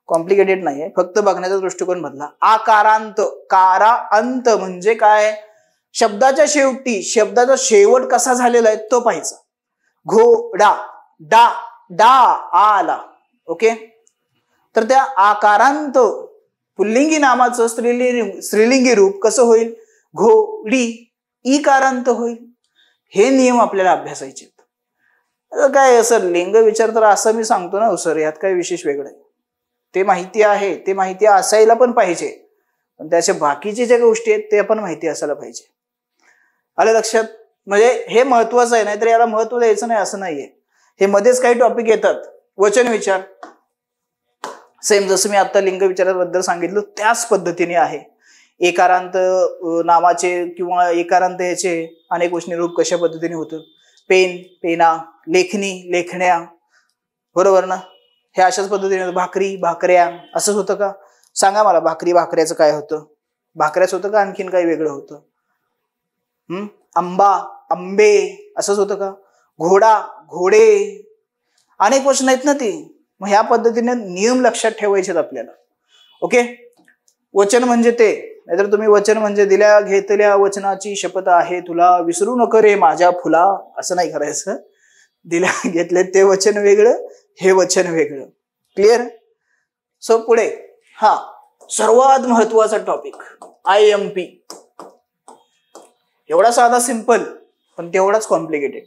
कॉम्प्लिकेटेड नाहीये, फक्त बघण्याचा दृष्टिकोन बदला. आकारांत. कारा अंत म्हणजे काय, शब्दाच्या शेवटी शब्दाचा शेवट कसा झालेला आहे तो पाहायचा. घोडा, डा डा आला. ओके. तर त्या आकारांत पुल्लिंगी नामाचं स्त्रीलिंगी रूप कसं होईल, घोडी. इकारांत होईल. हे नियम आपल्याला अभ्यासायचे. काय सर लिंग विचार तर असं मी सांगतो ना सर, यात काय विशेष वेगळं आहे. ते माहिती आहे, ते माहिती असायला पण पाहिजे, पण त्याच्या बाकीचे ज्या गोष्टी आहेत ते पण माहिती असायला पाहिजे. आलं लक्षात. म्हणजे हे महत्वाचं आहे, नाहीतर याला महत्व द्यायचं नाही असं नाहीये. हे मध्येच काही टॉपिक येतात. वचन विचार सेम जसं मी आता लिंग विचाराबद्दल सांगितलं त्याच पद्धतीने आहे. एकारांत नामाचे किंवा एकारांत याचे अनेक वचनी रूप कशा पद्धतीने होतं. पेन, पेना, लेखणी, लेखण्या. बरोबर ना. हे अशाच पद्धतीने. भाकरी, भाकऱ्या. असंच होतं का? सांगा मला, भाकरी भाकऱ्याचं काय होतं? भाकऱ्याच होतं का आणखीन काही वेगळं होतं? आंबा, आंबे. असंच होतं का? घोडा, घोडे. अनेक वचन आहेत ना ती. मग ह्या पद्धतीने नियम लक्षात ठेवायचे आपल्याला. ओके. वचन म्हणजे ते, नाहीतर तुम्ही वचन म्हणजे दिल्या घेतल्या वचनाची शपथ आहे तुला, विसरू नको रे माझ्या फुला. असं नाही करायचं. दिल्या घेतले ते वचन वेगळं, हे वचन वेगळं. क्लिअर. सो पुढे हा सर्वात महत्वाचा टॉपिक IMP. एवढा साधा सिंपल, पण तेवढाच कॉम्प्लिकेटेड.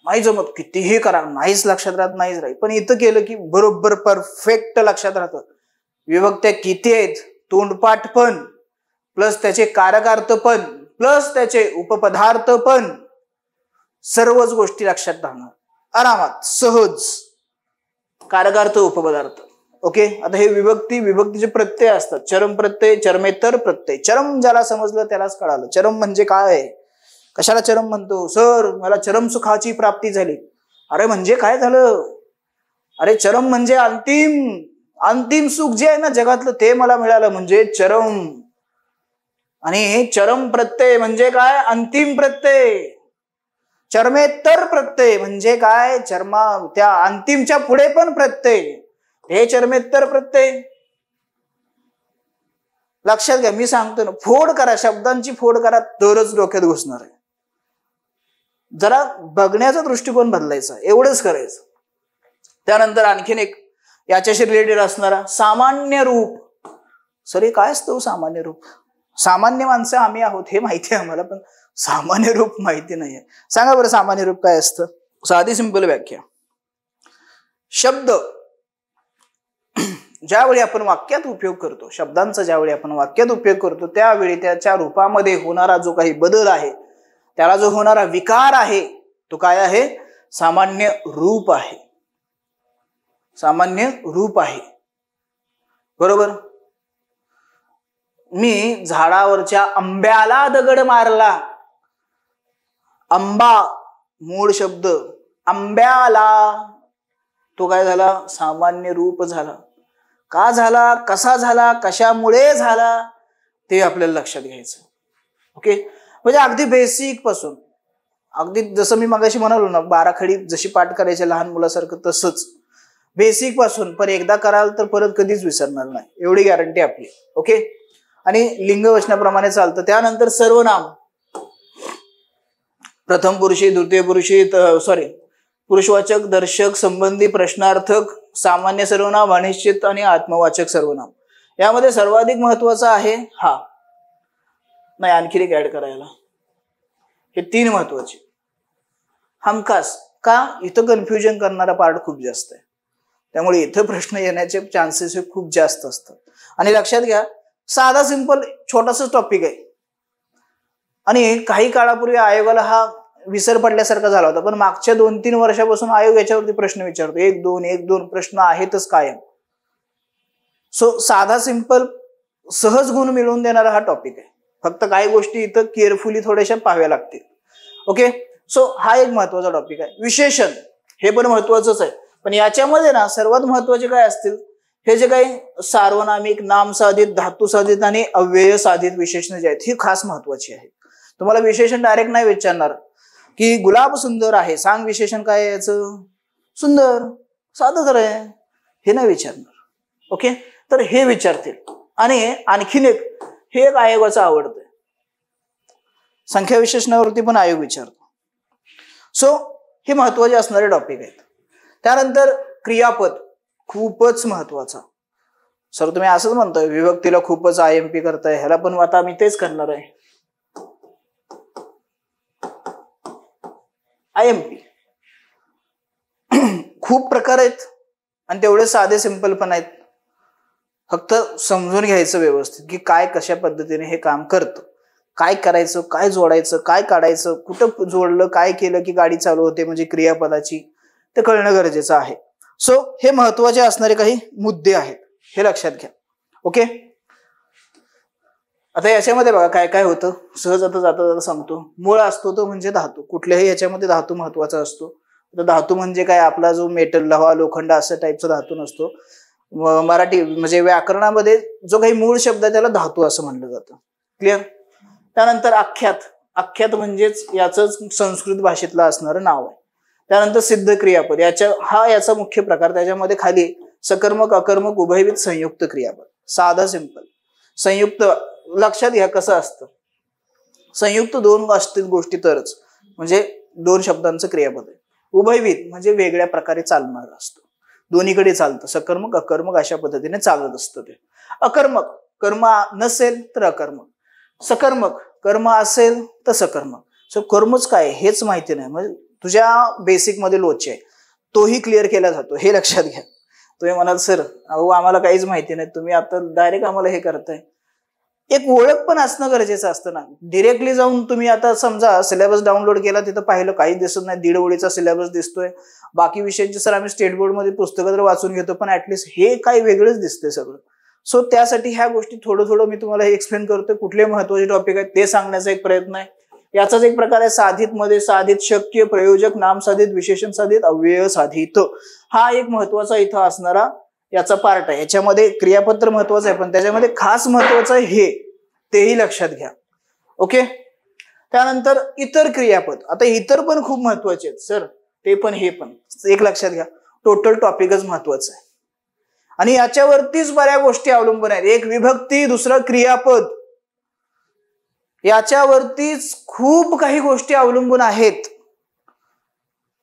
नाही जमत, कितीही करा नाहीच लक्षात राहत, नाहीच राहील. पण इथं केलं की बरोबर परफेक्ट लक्षात राहतं. विभक्त्या किती आहेत, तोंडपाठ पण, प्लस त्याचे कारकार्थ पण, प्लस त्याचे उपपदार्थ पण, सर्वच गोष्टी लक्षात राहणार आरामात, सहज. कारकार्थ, उपपदार्थ. ओके. आता हे विभक्तीचे प्रत्यय असतात. चरम प्रत्यय, चरमेतर प्रत्यय. चरम ज्याला समजलं त्यालाच कळालं चरम म्हणजे काय. कशाला चरम म्हणतो सर, मला चरम सुखाची प्राप्ती झाली. अरे म्हणजे काय झालं? अरे चरम म्हणजे अंतिम सुख जे आहे ना जगातलं ते मला मिळालं म्हणजे चरम. आणि चरम प्रत्यय म्हणजे काय, अंतिम प्रत्यय. चरमेतर प्रत्यय म्हणजे काय, त्या अंतिमच्या पुढे पण प्रत्यय, हे चरमेतर प्रत्यय. लक्षात घ्या. मी सांगतो ना, फोड करा, शब्दांची फोड करा, तरच डोक्यात घुसणार आहे. जरा बघण्याचा दृष्टिकोन बदलायचा, एवढंच करायचं. त्यानंतर आणखीन एक याच्याशी रिलेटेड असणारा सामान्य रूप. सर हे काय असतं सामान्य रूप? सामान्य माणसं आम्ही आहोत हे माहिती आहे आम्हाला, पण सामान्य रूप माहिती नाहीये. सांगा बरं सामान्य रूप काय असतं. साधी सिंपल व्याख्या. शब्द ज्यावेळी आपण वाक्यात उपयोग करतो, शब्दांचा ज्यावेळी आपण वाक्यात उपयोग करतो, त्यावेळी त्याच्या रूपामध्ये होणारा जो काही बदल आहे, त्याला जो होणारा विकार आहे, तो काय आहे? सामान्य रूप आहे. सामान्य रूप आहे. बरोबर. मी झाडावरच्या आंब्याला दगड मारला. आंबा मूळ शब्द, आंब्याला, तो काय झाला? सामान्य रूप झाला. का झाला? कसा झाला? कशामुळे झाला? ते आपल्याला लक्षात घ्यायचं. ओके. म्हणजे अगदी बेसिक पासून, अगदी जसं मी मगाशी म्हणालो ना, 12 खडी जशी पाठ करायचे लहान मुलासारखं, तसंच बेसिक पासून. पण एकदा कराल तर परत कधीच विसरणार नाही, एवढी गॅरंटी आपली. ओके. आणि लिंग वचनाप्रमाणे चालतं. त्यानंतर सर्वनाम, प्रथम पुरुषी, द्वितीय पुरुषी, पुरुषवाचक, दर्शक, संबंधी, प्रश्नार्थक, सामान्य सर्वनाम, अनिश्चित आणि आत्मवाचक सर्वनाम. यामध्ये सर्वाधिक महत्वाचा आहे हा. नाही, आणखी एक ऍड करायला. हे 3 महत्वाचे हमखास. का? इथं कन्फ्युजन करणारा पार्ट खूप जास्त आहे, त्यामुळे इथं प्रश्न येण्याचे चान्सेस हे खूप जास्त असतात. आणि लक्षात घ्या, साधा सिंपल छोटासा टॉपिक आहे. आणि काही काळापूर्वी आयोगाला हा विसर पडल्यासारखा झाला होता, पण मागच्या 2-3 वर्षापासून आयोग याच्यावरती प्रश्न विचारतो. 1-2 प्रश्न आहेतच कायम. सो साधा सिंपल सहज गुण मिळवून देणारा हा टॉपिक आहे. फक्त काही गोष्टी इथं केअरफुली थोड्याशा पाहाव्या लागतील. ओके. सो हा एक महत्वाचा टॉपिक आहे. विशेषण हे पण महत्वाचंच आहे, पण याच्यामध्ये ना सर्वात महत्वाचे काय असतील, हे जे काही सार्वनामिक, नामसाधित, धातुसाधित आणि अव्यय साधित विशेषण जे आहेत, ही खास महत्वाची आहेत. तुम्हाला विशेषण डायरेक्ट नाही विचारणार की गुलाब सुंदर आहे, सांग विशेषण काय आहे याचं? सुंदर. साधं तर आहे, हे नाही विचारणार. ओके. तर हे विचारतील. आणि आणखीन एक, हे एक आयोगाचं आवडतंय, संख्या विशेषणावरती पण आयोग विचारतो. सो हे महत्वाचे असणारे टॉपिक आहेत. त्यानंतर क्रियापद खूपच महत्वाचा. सर तुम्ही असंच म्हणताय, विभक्तीला खूपच IMP करताय, ह्याला पण आता मी तेच करणार आहे. IMP खूप प्रकार आहेत आणि तेवढे साधे सिंपल पण आहेत. फक्त समजून घ्यायचं व्यवस्थित की काय कशा पद्धतीने हे काम करतं, काय करायचं, काय जोडायचं, काय काढायचं, कुठं जोडलं, काय केलं की गाडी चालू होते, म्हणजे क्रियापदाची, ते कळणं गरजेचं आहे. सो हे महत्वाचे असणारे काही मुद्दे आहेत, हे लक्षात घ्या. ओके. आता याच्यामध्ये बघा काय काय होतं, सहज आता जाता जाता सांगतो. मूळ असतो तो म्हणजे धातू. कुठल्याही याच्यामध्ये धातू महत्वाचा असतो. तर धातू म्हणजे काय, आपला जो मेटल, लवा, लोखंड असं टाईपचा धातू नसतो. मराठी म्हणजे व्याकरणामध्ये जो काही मूळ शब्द आहे त्याला धातू असं म्हणलं जातं. क्लिअर. त्यानंतर आख्यात. आख्यात म्हणजेच याच संस्कृत भाषेतलं असणारं नाव आहे. त्यानंतर सिद्ध क्रियापद, याचा मुख्य प्रकार. त्याच्यामध्ये खाली सकर्मक, अकर्मक, उभयविध, संयुक्त क्रियापद. साधा सिंपल. संयुक्त लक्षात घ्या कसं असतं, संयुक्त 2 असतील गोष्टी तरच, म्हणजे 2 शब्दांचं क्रियापद आहे. उभयविध म्हणजे वेगळ्या प्रकारे चालणार असतं, दोन्हीकडे चालतं. सकर्मक, अकर्मक अशा पद्धतीने चालत असतं ते. अकर्मक, कर्म नसेल तर अकर्मक. सकर्मक, कर्म असेल तर सकर्मक. सो कर्मच काय हेच माहिती नाही, म्हणजे तुझ्या बेसिक मध्ये लोचे आहे, तोही क्लिअर केला जातो, हे लक्षात घ्या. तुम्ही म्हणाल सर अहो आम्हाला काहीच माहिती नाही, तुम्ही आता डायरेक्ट आम्हाला हे करताय. एक ओळख पण असणं गरजेचं असतं ना. डिरेक्टली जाऊन तुम्ही आता समजा सिलेबस डाउनलोड केला, तिथं पाहिलं काही दिसत नाही, 1.5 ओळीचा सिलेबस दिसतोय. बाकी विषयांचे सर आम्ही स्टेट बोर्ड मध्ये पुस्तकं तर वाचून घेतो, पण ऍटलिस्ट हे काही वेगळंच दिसतंय सगळं. सो त्यासाठी ह्या गोष्टी थोडं थोडं मी तुम्हाला एक्सप्लेन करतोय. कुठले महत्वाचे टॉपिक आहेत ते सांगण्याचा एक प्रयत्न आहे. याचाच एक प्रकार आहे साधित मध्ये. साधित, शक्य, प्रयोजक, नाम साधित, विशेषण साधित, अव्यय साधित. हा एक महत्वाचा इथं असणारा याचा पार्ट आहे. याच्यामध्ये क्रियापत्र महत्वाचं आहे, पण त्याच्यामध्ये खास महत्वाचं आहे हे, तेही लक्षात घ्या. ओके. त्यानंतर इतर क्रियापद. आता इतर पण खूप महत्वाचे आहेत सर, ते पण हे पण एक लक्षात घ्या. टोटल टॉपिकच महत्वाचं आहे आणि याच्यावरतीच बऱ्या गोष्टी अवलंबून आहेत. एक विभक्ती, दुसरं क्रियापद, याच्यावरतीच खूप काही गोष्टी अवलंबून आहेत.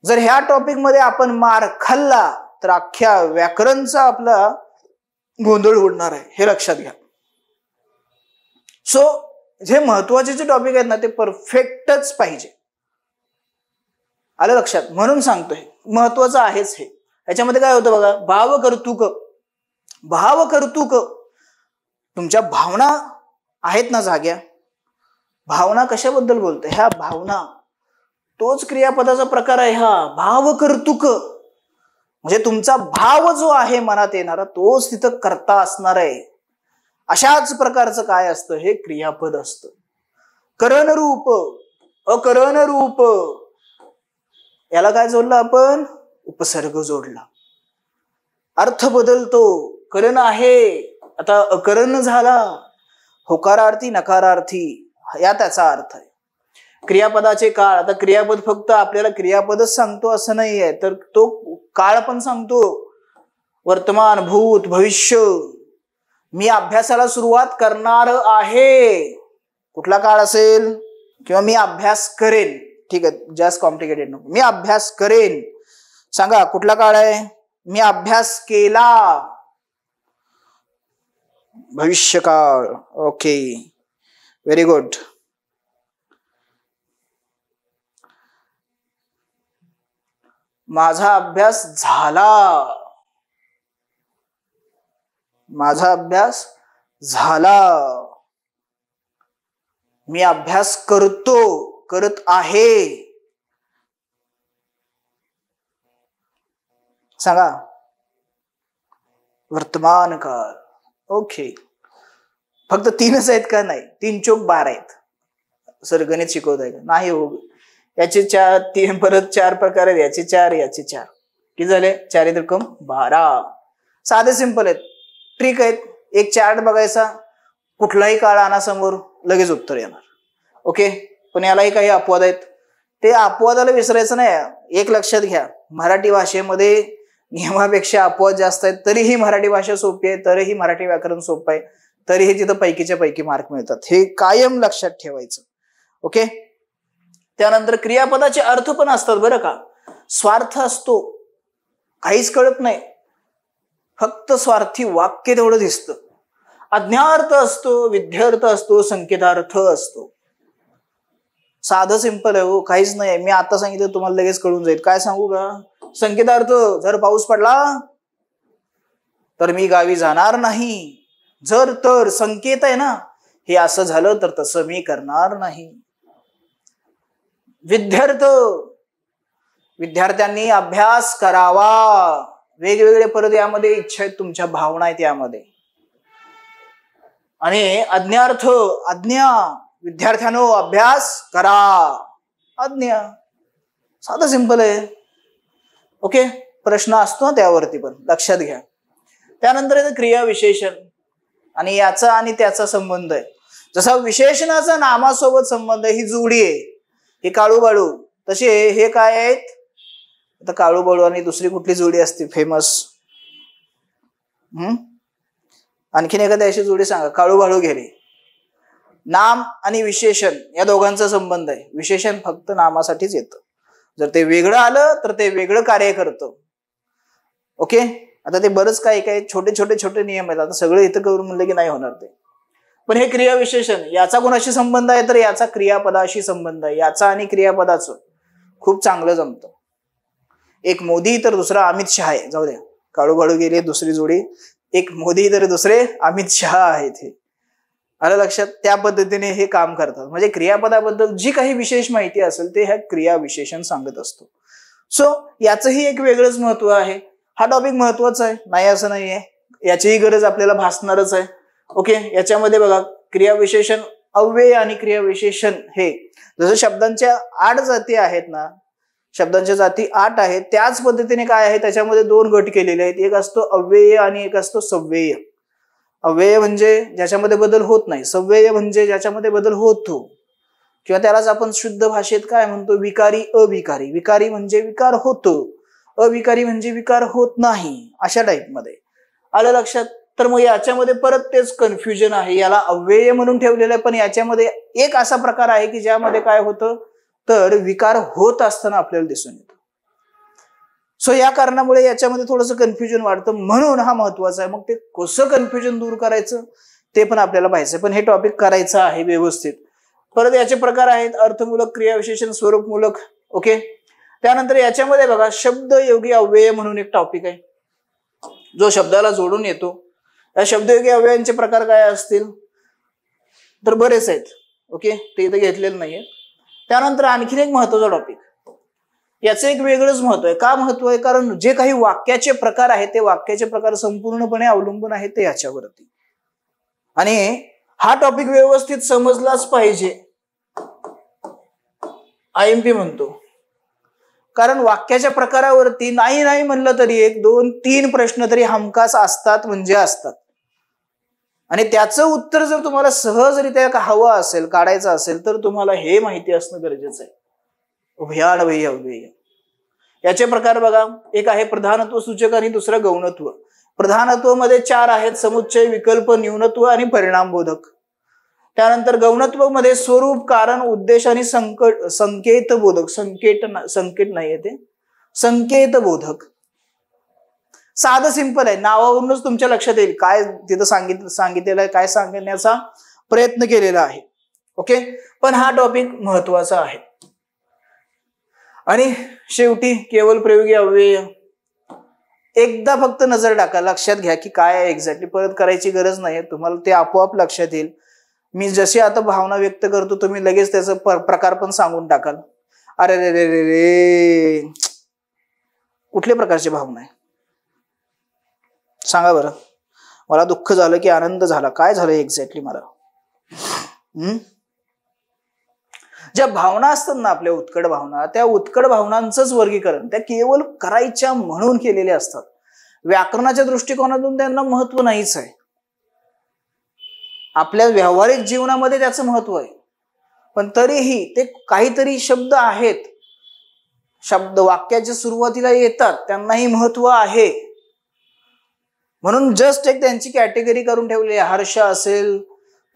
जर ह्या टॉपिक मध्ये आपण मार खाल्ला तर अख्ख्या व्याकरणचा आपला गोंधळ उडणार आहे, हे लक्षात घ्या. सो जे महत्वाचे जे टॉपिक आहेत ना ते परफेक्टच पाहिजे. आलं लक्षात? म्हणून सांगतोय महत्वाचं आहेच हे. याच्यामध्ये काय होतं बघा, भावकर्तुक. भावकर्तुक तुमच्या भावना आहेत ना जाग्या, भावना कशाबद्दल बोलते, ह्या भावना तोच क्रियापदाचा प्रकार आहे हा भावकर्तुक. म्हणजे तुमचा भाव जो आहे मनात येणारा तोच तिथं कर्ता असणार आहे. अशाच प्रकारचं काय असतं, हे क्रियापद असतं. करण रूप, अकरण रूप, याला काय जोडलं आपण, उपसर्ग जोडला. अर्थ बदलतो. करण आहे आता अकरण झाला, होकारार्थी नकारार्थी या त्याचा अर्थ आहे. क्रियापदाचे काळ, आता क्रियापद फक्त आपल्याला क्रियापदच सांगतो असं नाहीये, तर तो काळ पण सांगतो. वर्तमान, भूत, भविष्य. मी अभ्यासाला सुरुवात करणार आहे, कुठला काळ असेल, किंवा मी अभ्यास करेन. ठीक आहे, जास्त कॉम्प्लिकेटेड नको. मी अभ्यास करेन, सांगा कुठला काळ आहे. मी अभ्यास केला, भविष्यकाळ. Okay, very good. माझा अभ्यास झाला, माझा अभ्यास झाला. मी अभ्यास करतो, करत आहे. सांगा वर्तमान काळ. ओके, फक्त 3च आहेत का? नाही, 3 चोक 12 आहेत. सर गणित शिकवत आहे का? नाही हो, याचे 4 परत 4 प्रकार आहेत, याचे 4 याचे 4, किती झाले? 4 रक्कम 12. साधे सिंपल आहेत, ट्रिक आहेत. एक चार्ट बघायचा, कुठलाही काळ आणा समोर, लगेच उत्तर येणार. ओके, पण यालाही काही अपवाद आहेत, ते अपवादाला विसरायचं नाही. एक लक्षात घ्या, मराठी भाषेमध्ये नियमापेक्षा अपवाद जास्त आहेत, तरीही मराठी भाषा सोपी आहे, तरीही मराठी व्याकरण सोपं आहे, तरीही तिथं पैकीच्या पैकी मार्क मिळतात. हे कायम लक्षात ठेवायचं. ओके, त्यानंतर क्रियापदाचे अर्थ पण असतात बरं का. स्वार्थ असतो, काहीच कळत नाही, फक्त स्वार्थी वाक्य तेवढं दिसतं. आज्ञार्थ असतो, विध्यर्थ असतो, संकेतार्थ असतो. साधं सिंपल आहे हो, काहीच नाही. मी आता सांगितलं तुम्हाला लगेच कळून जाईल. काय सांगू का? संकेतार्थ, जर पाऊस पडला तर मी गावी जाणार नाही. जर तर संकेत आहे ना, हे असं झालं तर तसं मी करणार नाही. विद्यार्थ, विद्यार्थ्यांनी अभ्यास करावा. वेगवेगळे परत यामध्ये इच्छा आहेत, तुमच्या भावना आहेत यामध्ये. आणि आज्ञार्थ, आज्ञा, विद्यार्थ्यांनो अभ्यास करा, आज्ञा. साधं सिंपल आहे. ओके, प्रश्न असतो त्यावरती पण लक्षात घ्या. त्यानंतर येतं क्रिया विशेषण, आणि याचा आणि त्याचा संबंध आहे. जसा विशेषणाचा नामासोबत संबंध आहे, ही जोडी आहे, हे काळू बाळू. तसे हे काय आहेत, आता काळू बाळू आणि दुसरी कुठली जोडी असते फेमस, आणखीन एखादी अशी जोडी सांगा. काळू बाळू घेरे. नाम आणि विशेषण या दोघांचा संबंध आहे. विशेषण फक्त नामासाठीच येतं, जर ते वेगळं आलं तर ते वेगळं कार्य करतं. ओके, आता ते बरंच काही काही छोटे छोटे छोटे नियम आहेत. आता सगळं इथं करून म्हणलं की नाही होणार ते. पण हे क्रिया विशेषण, याचा कोणाशी संबंध आहे, तर याचा क्रियापदाशी संबंध आहे. याचा आणि क्रियापदाचं खूप चांगलं जमतं. एक मोदी तर दुसरा अमित शहा आहे. जाऊ द्या, काळू बाळू गेले दुसरी जोडी. एक मोदी तर दुसरे अमित शहा आहेत. हे आलं लक्षात? त्या पद्धतीने हे काम करतात. म्हणजे क्रियापदाबद्दल जी काही विशेष माहिती असेल ते ह्या क्रिया विशेषण सांगत असतो. सो याचंही एक वेगळंच महत्व आहे. हा टॉपिक महत्वाचा आहे, नाही असं नाहीये, याचीही गरज आपल्याला भासणारच आहे. ओके, याच्यामध्ये बघा क्रिया विशेषण, अव्यय आणि क्रिया विशेषण. हे जसं शब्दांच्या 8 जाती आहेत ना, शब्दांच्या जाती 8 आहेत, त्याच पद्धतीने काय आहे, त्याच्यामध्ये 2 गट केलेले आहेत. एक असतो अव्यय आणि एक असतो सव्यय. अव्यय म्हणजे ज्याच्यामध्ये बदल होत नाही, सव्यय म्हणजे ज्याच्यामध्ये बदल होतो, किंवा त्यालाच आपण शुद्ध भाषेत काय म्हणतो, विकारी, अविकारी. विकारी म्हणजे विकार होतो, अविकारी म्हणजे विकार होत नाही, अशा टाईपमध्ये. आलं लक्षात? तर मग याच्यामध्ये परत तेच कन्फ्युजन आहे. याला अव्यय म्हणून ठेवलेलं आहे, पण याच्यामध्ये एक असा प्रकार आहे की ज्यामध्ये काय होतं, तर विकार होत असताना आपल्याला दिसून येतो. सो या कारणामुळे याच्यामध्ये थोडंसं कन्फ्युजन वाढतं, म्हणून हा महत्वाचा आहे. मग ते कसं कन्फ्युजन दूर करायचं ते पण आपल्याला पाहायचं, पण हे टॉपिक करायचं आहे व्यवस्थित. परत याचे प्रकार आहेत अर्थमूलक, क्रियाविशेषण, स्वरूपमूलक. ओके. त्यानंतर याच्यामध्ये बघा शब्दयोगी अव्यय म्हणून एक टॉपिक आहे जो शब्दाला जोडून येतो. या शब्दयोगी अव्ययांचे प्रकार काय असतील तर बरेच आहेत. ओके, ते इथे घेतलेलं नाहीये. त्यानंतर आणखीन एक महत्वाचा टॉपिक, याचं एक वेगळंच महत्व आहे. का महत्व आहे? कारण जे काही वाक्याचे प्रकार आहेत ते वाक्याचे प्रकार संपूर्णपणे अवलंबून आहेत ते याच्यावरती, आणि हा टॉपिक व्यवस्थित समजलाच पाहिजे. IMP म्हणतो कारण वाक्याच्या प्रकारावरती नाही म्हणलं तरी 1, 2, 3 प्रश्न तरी हमखास असतात म्हणजे असतात, आणि त्याचं उत्तर जर तुम्हाला सहजरित्या हवं असेल, काढायचं असेल, तर तुम्हाला हे माहिती असणं गरजेचं आहे. उभयान वै अव्यय. याचे प्रकार बघा, एक आहे प्रधानत्व सूचक आणि दुसरं गौणत्व. प्रधानत्व मध्ये 4 आहेत, समुच्चय, विकल्प, न्यूनत्व आणि परिणामबोधक. त्यानंतर गौणत्व मध्ये स्वरूप, कारण, उद्देश आणि संकेत बोधक. संकेत नाही ते संकेत बोधक. साधं सिंपल आहे, नावावरूनच तुमच्या लक्षात येईल काय तिथं सांगितलेलं आहे, काय सांगण्याचा प्रयत्न केलेला आहे. ओके, पण हा टॉपिक महत्वाचा आहे. आणि शेवटी केवळ प्रयोगी अव्यय. एकदा फक्त नजर टाका, लक्षात घ्या की काय आहे एक्झॅक्टली, परत करायची गरज नाही, तुम्हाला ते आपोआप लक्षात येईल. मी जशी आता भावना व्यक्त करतो तुम्ही लगेच त्याचा प्रकार पण सांगून टाकाल. अरे रे रे रे रे, कुठल्या प्रकारची भावना आहे सांगा बरं. मला दुःख झालं की आनंद झाला, काय झालं एक्झॅक्टली मला? ज्या भावना असतात ना आपल्या उत्कट भावना, त्या उत्कट भावनांचंच वर्गीकरण त्या केवळ करायच्या म्हणून केलेले असतात. व्याकरणाच्या दृष्टिकोनातून त्यांना महत्व नाहीच आहे. आपल्या व्यावहारिक जीवनामध्ये त्याचं महत्व आहे, पण तरीही ते काहीतरी शब्द आहेत, शब्द वाक्याच्या सुरुवातीला येतात, त्यांनाही महत्व आहे. म्हणून जस्ट एक त्यांची कॅटेगरी करून ठेवली आहे. हर्ष असेल,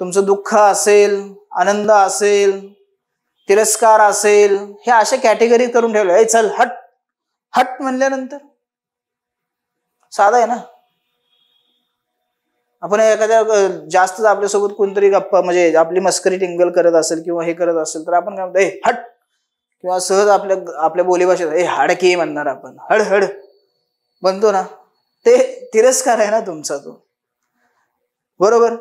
तुमचं दुःख असेल, आनंद असेल, तिरस्कार असेल, हे अशा कॅटेगरी करून ठेवले. चल हट हट म्हणल्यानंतर साधा आहे ना. आपण एखाद्या जास्त आपल्यासोबत कोणतरी गप्पा म्हणजे आपली मस्करी टिंगल करत असेल किंवा हे करत असेल तर आपण काय म्हणतो, हट, किंवा सहज आपल्या बोलीभाषेत हाडकी म्हणणार आपण, हड हड बनतो ना, ते तिरस्कार आहे ना तुमचा तो, बरोबर.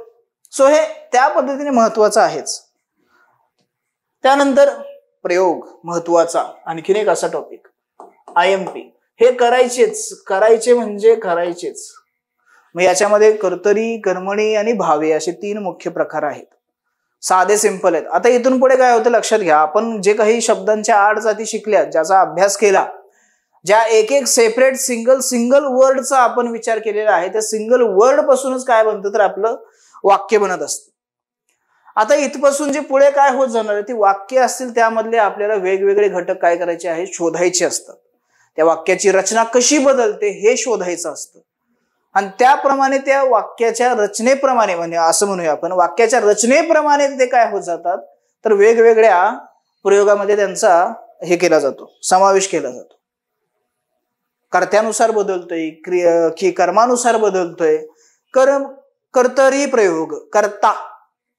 सो हे त्या पद्धतीने महत्वाचं आहेच. त्यानंतर प्रयोग महत्वाचा, आणखीन एक असा टॉपिक IMP. हे करायचे म्हणजे करायचेच. मग याच्यामध्ये कर्तरी, कर्मणी आणि भावे असे 3 मुख्य प्रकार आहेत. साधे सिंपल आहेत. आता इथून पुढे काय होतं लक्षात घ्या, आपण जे काही शब्दांच्या 8 जाती शिकल्या, ज्याचा अभ्यास केला, ज्या एक सेपरेट सिंगल वर्डचा आपण विचार केलेला आहे, त्या सिंगल वर्ड पासूनच काय बनतं तर आपलं वाक्य बनत असतं. आता इथपासून जे पुढे काय होत जाणार आहे, ती वाक्य असतील त्यामधले आपल्याला वेगवेगळे घटक काय करायचे आहे, शोधायचे असतात. त्या वाक्याची रचना कशी बदलते हे शोधायचं असतं, आणि त्याप्रमाणे त्या वाक्याच्या रचनेप्रमाणे, म्हणजे असं म्हणूया आपण, वाक्याच्या रचनेप्रमाणे ते काय होत जातात तर वेगवेगळ्या प्रयोगामध्ये त्यांचा हे केला जातो, समावेश केला जातो. कर्त्यानुसार बदलतोय की कर्मानुसार बदलतोय. कर्तरी प्रयोग,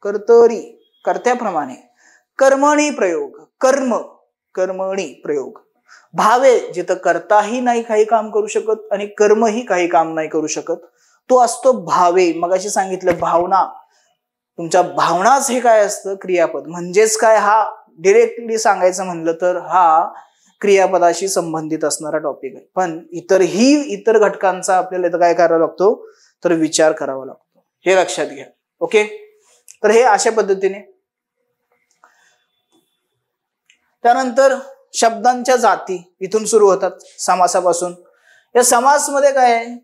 कर्तरी कर्त्याप्रमाणे, कर्मणी प्रयोग, कर्मणी प्रयोग. भावे, जिथं कर्ताही नाही काही काम करू शकत आणि कर्मही काही काम नाही करू शकत, तो असतो भावे. मगाशी सांगितलं भावना, तुमच्या भावनाच हे काय असतं क्रियापद. म्हणजेच काय, हा डिरेक्टली सांगायचं म्हणलं तर हा क्रियापदाशी संबंधित असणारा टॉपिक आहे. पण इतर घटकांचा आपल्याला इथं काय करावा लागतो तर विचार करावा लागतो, हे लक्षात घ्या. ओके, तर हे अशा पद्धतीने. त्यानंतर शब्दांच्या जाती इथून सुरू होतात समासापासून. या समासमध्ये काय आहे,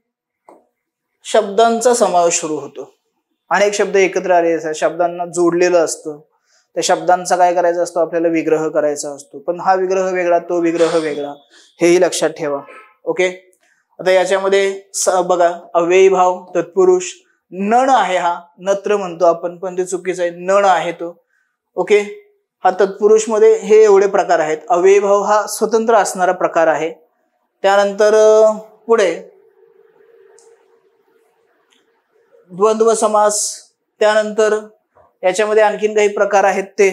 शब्दांचा समावेश सुरू होतो. अनेक शब्द एकत्र आले, शब्दांना जोडलेलं असतं. त्या शब्दांचा काय करायचा असतो, आपल्याला विग्रह करायचा असतो. पण हा विग्रह वेगळा, तो विग्रह वेगळा, हेही लक्षात ठेवा. ओके, आता याच्यामध्ये बघा अव्ययी भाव, तत्पुरुष, नण आहे, हा नत्र म्हणतो आपण पण ते चुकीचं आहे, नण आहे तो. ओके, हा तत्पुरुष मध्ये हे एवढे प्रकार आहेत. अव्ययी भाव हा स्वतंत्र असणारा प्रकार आहे. त्यानंतर पुढे द्वंद्व समास, त्यानंतर याच्यामध्ये आणखीन काही प्रकार आहेत ते,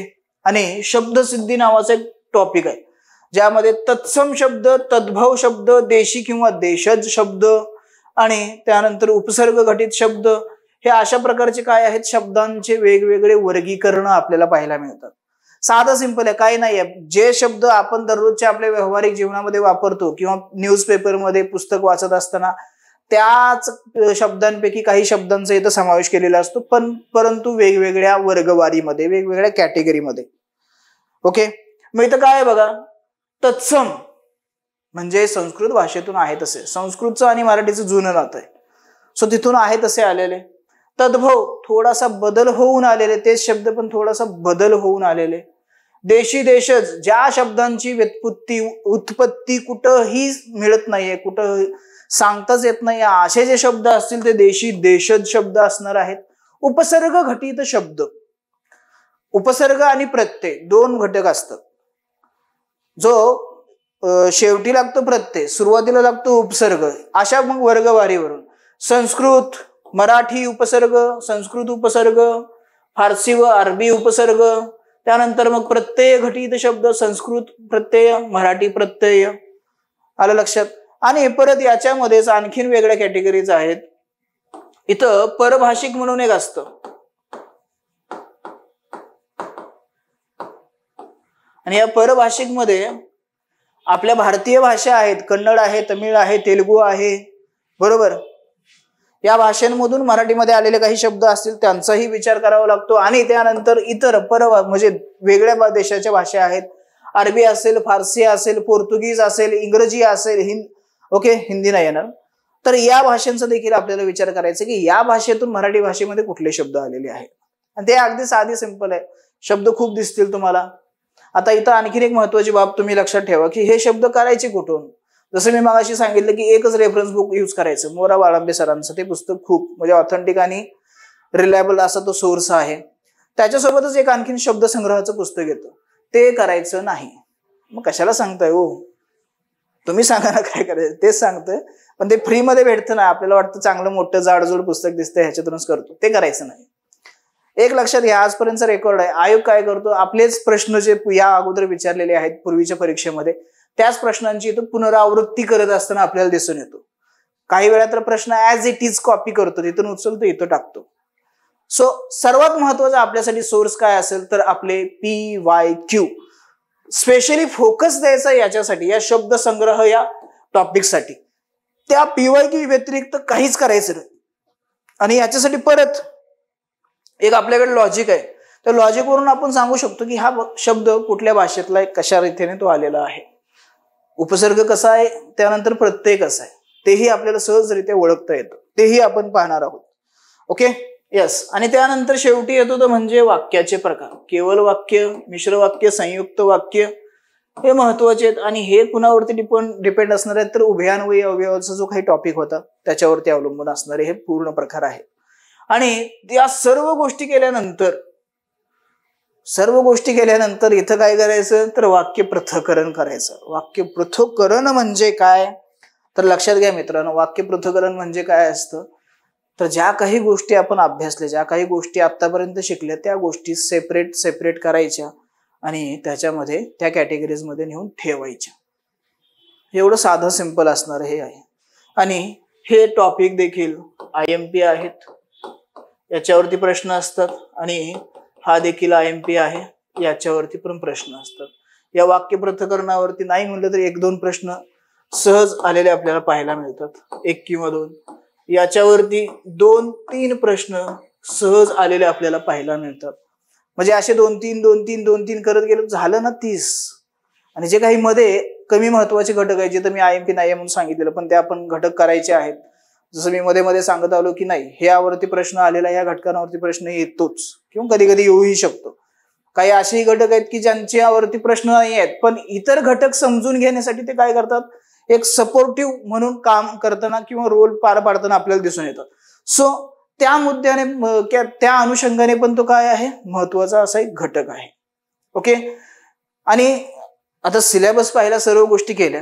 आणि शब्दसिद्धी नावाचा एक टॉपिक आहे ज्यामध्ये तत्सम शब्द, तद्भव शब्द, देशी किंवा देशज शब्द आणि त्यानंतर उपसर्ग घटित शब्द, हे अशा प्रकारचे काय आहेत शब्दांचे वेगवेगळे वर्गीकरण आपल्याला पाहायला मिळतात. साधं सिंपल आहे, काही नाही आहे. जे शब्द आपण दररोजच्या आपल्या व्यावहारिक जीवनामध्ये वापरतो किंवा न्यूजपेपरमध्ये पुस्तक वाचत असताना त्याच शब्दांपैकी काही शब्दांचा इथं समावेश केलेला असतो, परंतु वेगवेगळ्या वर्गवारीमध्ये, वेगवेगळ्या कॅटेगरीमध्ये. ओके, मग इथं काय आहे बघा, तत्सम म्हणजे संस्कृत भाषेतून आहे तसे, संस्कृतचं आणि मराठीचं जुनं नातं आहे, सो तिथून आहे तसे आलेले. तद्भव थोडासा बदल होऊन आलेले, तेच शब्द पण थोडासा बदल होऊन आलेले. देशी देशज ज्या शब्दांची उत्पत्ती कुठंही मिळत नाहीये, कुठं सांगताच येत नाही, असे जे शब्द असतील ते देशी देशज शब्द असणार आहेत. उपसर्ग घटित शब्द, उपसर्ग आणि प्रत्यय दोन घटक असतात. जो शेवटी लागतो प्रत्यय, सुरुवातीला लागतो उपसर्ग, अशा मग वर्गवारीवरून संस्कृत, मराठी उपसर्ग, संस्कृत उपसर्ग, फारसी व अरबी उपसर्ग, त्यानंतर मग प्रत्यय घटित शब्द, संस्कृत प्रत्यय, मराठी प्रत्यय. आलं लक्षात? आणि परत याच्यामध्येच आणखीन वेगळ्या कॅटेगरीज आहेत. इथं परभाषिक म्हणून एक असतं, आणि या परभाषिक मध्ये आपल्या भारतीय भाषा आहेत, कन्नड आहे, तमिळ आहे, तेलुगू आहे, बरोबर. या भाषांमधून मराठीमध्ये आलेले काही शब्द असतील त्यांचाही विचार करावा लागतो. आणि त्यानंतर इतर म्हणजे वेगळ्या देशाच्या भाषा आहेत, अरबी असेल, फारसी असेल, पोर्तुगीज असेल, इंग्रजी असेल, ओके, हिंदी नाही येणार, तर या भाषांचा देखील आपल्याला विचार करायचा की या भाषेतून मराठी भाषेमध्ये कुठले शब्द आलेले आहेत. आणि ते अगदी साधी सिंपल आहे, शब्द खूप दिसतील तुम्हाला. आता इथं आणखीन एक महत्वाची बाब तुम्ही लक्षात ठेवा की हे शब्द करायचे कुठून. जसं मी मगाशी सांगितलं की एकच रेफरन्स बुक यूज करायचं, मोरा बाळांबे सरांचं. ते पुस्तक खूप म्हणजे ऑथेंटिक आणि रिलायबल असा तो सोर्स आहे. त्याच्यासोबतच एक आणखीन शब्दसंग्रहाचं पुस्तक येतं, ते करायचं नाही. मग कशाला सांगताय हो तुम्ही, सांगा ना काय करायचं, तेच सांगतोय. पण ते फ्रीमध्ये भेटतं ना, आपल्याला वाटतं चांगलं मोठं जाडजूड पुस्तक दिसतंय ह्याच्यातूनच करतो, ते करायचं नाही. एक लक्षात घ्या, आजपर्यंतचा रेकॉर्ड आहे. आयोग काय करतो, आपलेच प्रश्न जे या अगोदर विचारलेले आहेत पूर्वीच्या परीक्षेमध्ये, त्याच प्रश्नांची तो पुनरावृत्ती करत असताना आपल्याला दिसून येतो. काही वेळा तर प्रश्न ऍज इट इज कॉपी करतो, तिथून उचलतो, इथं टाकतो. सो सर्वात महत्वाचा आपल्यासाठी सोर्स काय असेल तर आपले PYQ. स्पेशली फोकस द्यायचा याच्यासाठी, या शब्द संग्रह या टॉपिकसाठी. त्या PYQ व्यतिरिक्त काहीच करायचं नाही. आणि याच्यासाठी परत एक आपल्याकडे लॉजिक आहे, त्या लॉजिक वरून आपण सांगू शकतो की हा शब्द कुठल्या भाषेतला आहे, कशा रीतीने तो आलेला आहे, उपसर्ग कसा आहे, त्यानंतर प्रत्यय कसा आहे, तेही आपल्याला सहजरित्या ओळखता येतं. तेही आपण पाहणार आहोत. Okay, yes. आणि त्यानंतर शेवटी येतो तो म्हणजे वाक्याचे प्रकार. केवळ वाक्य, मिश्र वाक्य, संयुक्त वाक्य, हे महत्वाचे आहेत. आणि हे कुणावरती डिपेंड असणार आहेत तर उभयान्वयी अवयवाचा जो काही टॉपिक होता त्याच्यावरती अवलंबून असणारे हे पूर्ण प्रकार आहेत. आणि या सर्व गोष्टी केल्यानंतर इथं काय करायचं तर वाक्य पृथक्करण करायचं. वाक्य पृथक्करण म्हणजे काय तर लक्षात घ्या मित्रांनो, वाक्य पृथक्करण म्हणजे काय असतं तर ज्या काही गोष्टी आपण अभ्यासल्या, ज्या काही गोष्टी आतापर्यंत शिकल्या, त्या गोष्टी सेपरेट करायच्या आणि त्याच्यामध्ये त्या कॅटेगरीजमध्ये नेऊन ठेवायच्या. एवढं साधं सिंपल असणार हे आहे. आणि हे टॉपिक देखील IMP आहेत, याच्यावरती प्रश्न असतात. आणि हा देखील IMP आहे, याच्यावरती पण प्रश्न असतात. या वाक्य पृथक्करणावरती नाही म्हणलं तरी 1-2 प्रश्न सहज आलेले आपल्याला पाहायला मिळतात, 1 किंवा 2. याच्यावरती 2-3 प्रश्न सहज आलेले आपल्याला पाहायला मिळतात. म्हणजे असे 2-3 करत गेलं झालं ना 30. आणि जे काही मध्ये कमी महत्वाचे घटक आहेत, जे तर मी IMP नाही म्हणून सांगितलेलं, पण ते आपण घटक करायचे आहेत. जसं मी मध्ये सांगत आलो की नाही, ह्यावरती प्रश्न आलेला, या घटकांवरती प्रश्न येतोच किंवा कधी कधी येऊही शकतो. काही असेही घटक आहेत की ज्यांच्यावरती प्रश्न नाही आहेत, पण इतर घटक समजून घेण्यासाठी ते काय करतात, एक सपोर्टिव्ह म्हणून काम करताना किंवा रोल पार पाडताना आपल्याला दिसून येतात. सो त्या मुद्द्याने, त्या अनुषंगाने पण तो काय आहे, महत्वाचा असा एक घटक आहे. ओके. आणि आता सिलेबस पाहिला, सर्व गोष्टी केल्या.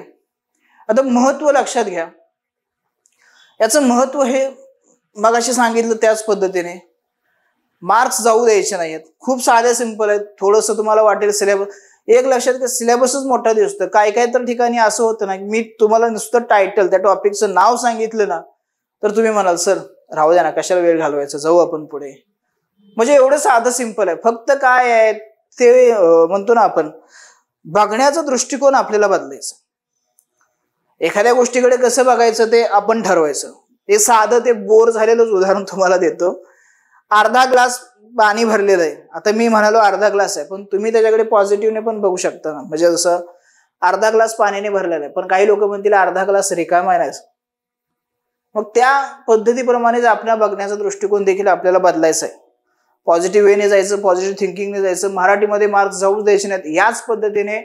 आता महत्व लक्षात घ्या. याचं महत्व हे मगाशी सांगितलं त्याच पद्धतीने मार्क्स जाऊ द्यायचे नाहीत. खूप साधे सिंपल आहेत. थोडंसं तुम्हाला वाटेल सिलेबस, एक लक्षात घ्या सिलेबसच मोठा दिसतं. काय काय तर ठिकाणी असं होतं ना, मी तुम्हाला नुसतं टायटल त्या टॉपिकचं नाव सांगितलं ना तर तुम्ही म्हणाल सर राहू द्या ना, कशाला वेळ घालवायचा, जाऊ आपण पुढे. म्हणजे एवढं साधं सिंपल आहे. फक्त काय आहे ते म्हणतो ना आपण, बघण्याचा दृष्टिकोन आपल्याला बदलायचा. एखाद्या गोष्टीकडे कसं बघायचं ते आपण ठरवायचं. ते साधं ते बोर झालेलंच उदाहरण तुम्हाला देतो. अर्धा ग्लास पाणी भरलेलं आहे. आता मी म्हणालो अर्धा ग्लास आहे, पण तुम्ही त्याच्याकडे पॉझिटिव्हने पण बघू शकता ना. म्हणजे जसं अर्धा ग्लास पाण्याने भरलेला आहे, पण काही लोक म्हणतील अर्धा ग्लास रिकामा आहे. मग त्या पद्धतीप्रमाणे आपल्या बघण्याचा दृष्टिकोन देखील आपल्याला बदलायचा आहे. पॉझिटिव्ह वेने जायचं, पॉझिटिव्ह थिंकिंगने जायचं. मराठीमध्ये मार्क्स जाऊ द्यायचे नाहीत. याच पद्धतीने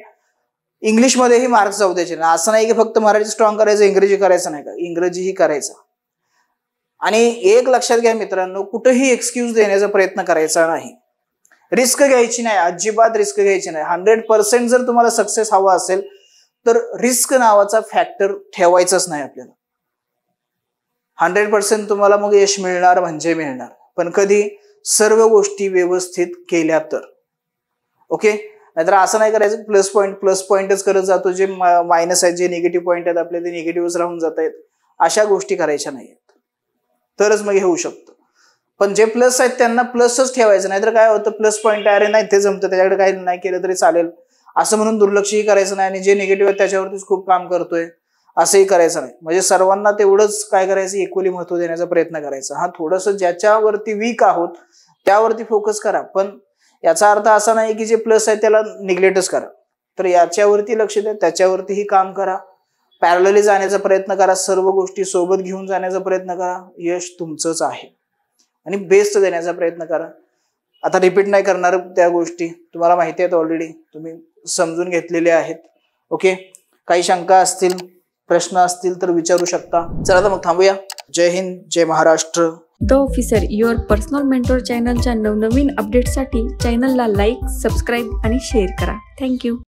इंग्लिशमध्येही मार्क्स जाऊ द्यायचे नाही. असं नाही की फक्त मराठी स्ट्रॉंग करायचं, इंग्रजी करायचं नाही का, इंग्रजीही करायचं. आणि एक लक्षात घ्या मित्रांनो, कुठेही एक्सक्यूज देण्याचा प्रयत्न करायचा नाही. रिस्क घ्यायची नाही, अजिबात रिस्क घ्यायची नाही. 100% जर तुम्हाला सक्सेस हवा असेल तर रिस्क नावाचा फॅक्टर ठेवायचाच नाही आपल्याला. 100% तुम्हाला मग यश मिळणार म्हणजे मिळणार, पण कधी सर्व गोष्टी व्यवस्थित केल्या तर. ओके, नाहीतर असं नाही करायचं प्लस पॉईंटच करत जातो. जे मायनस आहेत, जे निगेटिव्ह पॉईंट आहेत आपले, ते निगेटिव्हच राहून जात आहेत. अशा गोष्टी करायच्या नाहीत, तरच मग हे होऊ शकतं. पण जे प्लस आहेत त्यांना प्लसच ठेवायचं. नाहीतर काय होतं, प्लस पॉईंट अरे नाही ते जमतं, त्याच्याकडे काही नाही केलं तरी चालेल असं म्हणून दुर्लक्षही करायचं नाही. आणि जे निगेटिव्ह आहेत त्याच्यावरतीच खूप काम करतोय असंही करायचं नाही. म्हणजे सर्वांना तेवढंच काय करायचं, इक्वली महत्व देण्याचा प्रयत्न करायचा. हा, थोडंसं ज्याच्यावरती वीक आहोत त्यावरती फोकस करा, पण याचा अर्थ असा नाही की जे प्लस आहे त्याला निग्लेक्टच करा. तर याच्यावरती लक्ष द्या, त्याच्यावरतीही काम करा, पॅरलली जाण्याचा प्रयत्न करा, सर्व गोष्टी सोबत घेऊन जाण्याचा प्रयत्न करा. यश तुमचंच आहे आणि बेस्ट देण्याचा प्रयत्न करा. आता रिपीट नाही करणार त्या गोष्टी, तुम्हाला माहिती आहेत ऑलरेडी, तुम्ही समजून घेतलेले आहेत. ओके, काही शंका असतील, प्रश्न असतील तर विचारू शकता. चला तर मग थांबूया. Jai Hind, Jai Maharashtra. The officer your personal mentor चॅनलच्या नवनवीन अपडेटसाठी चॅनलला लाईक, सबस्क्राईब आणि शेअर करा. थँक्यू.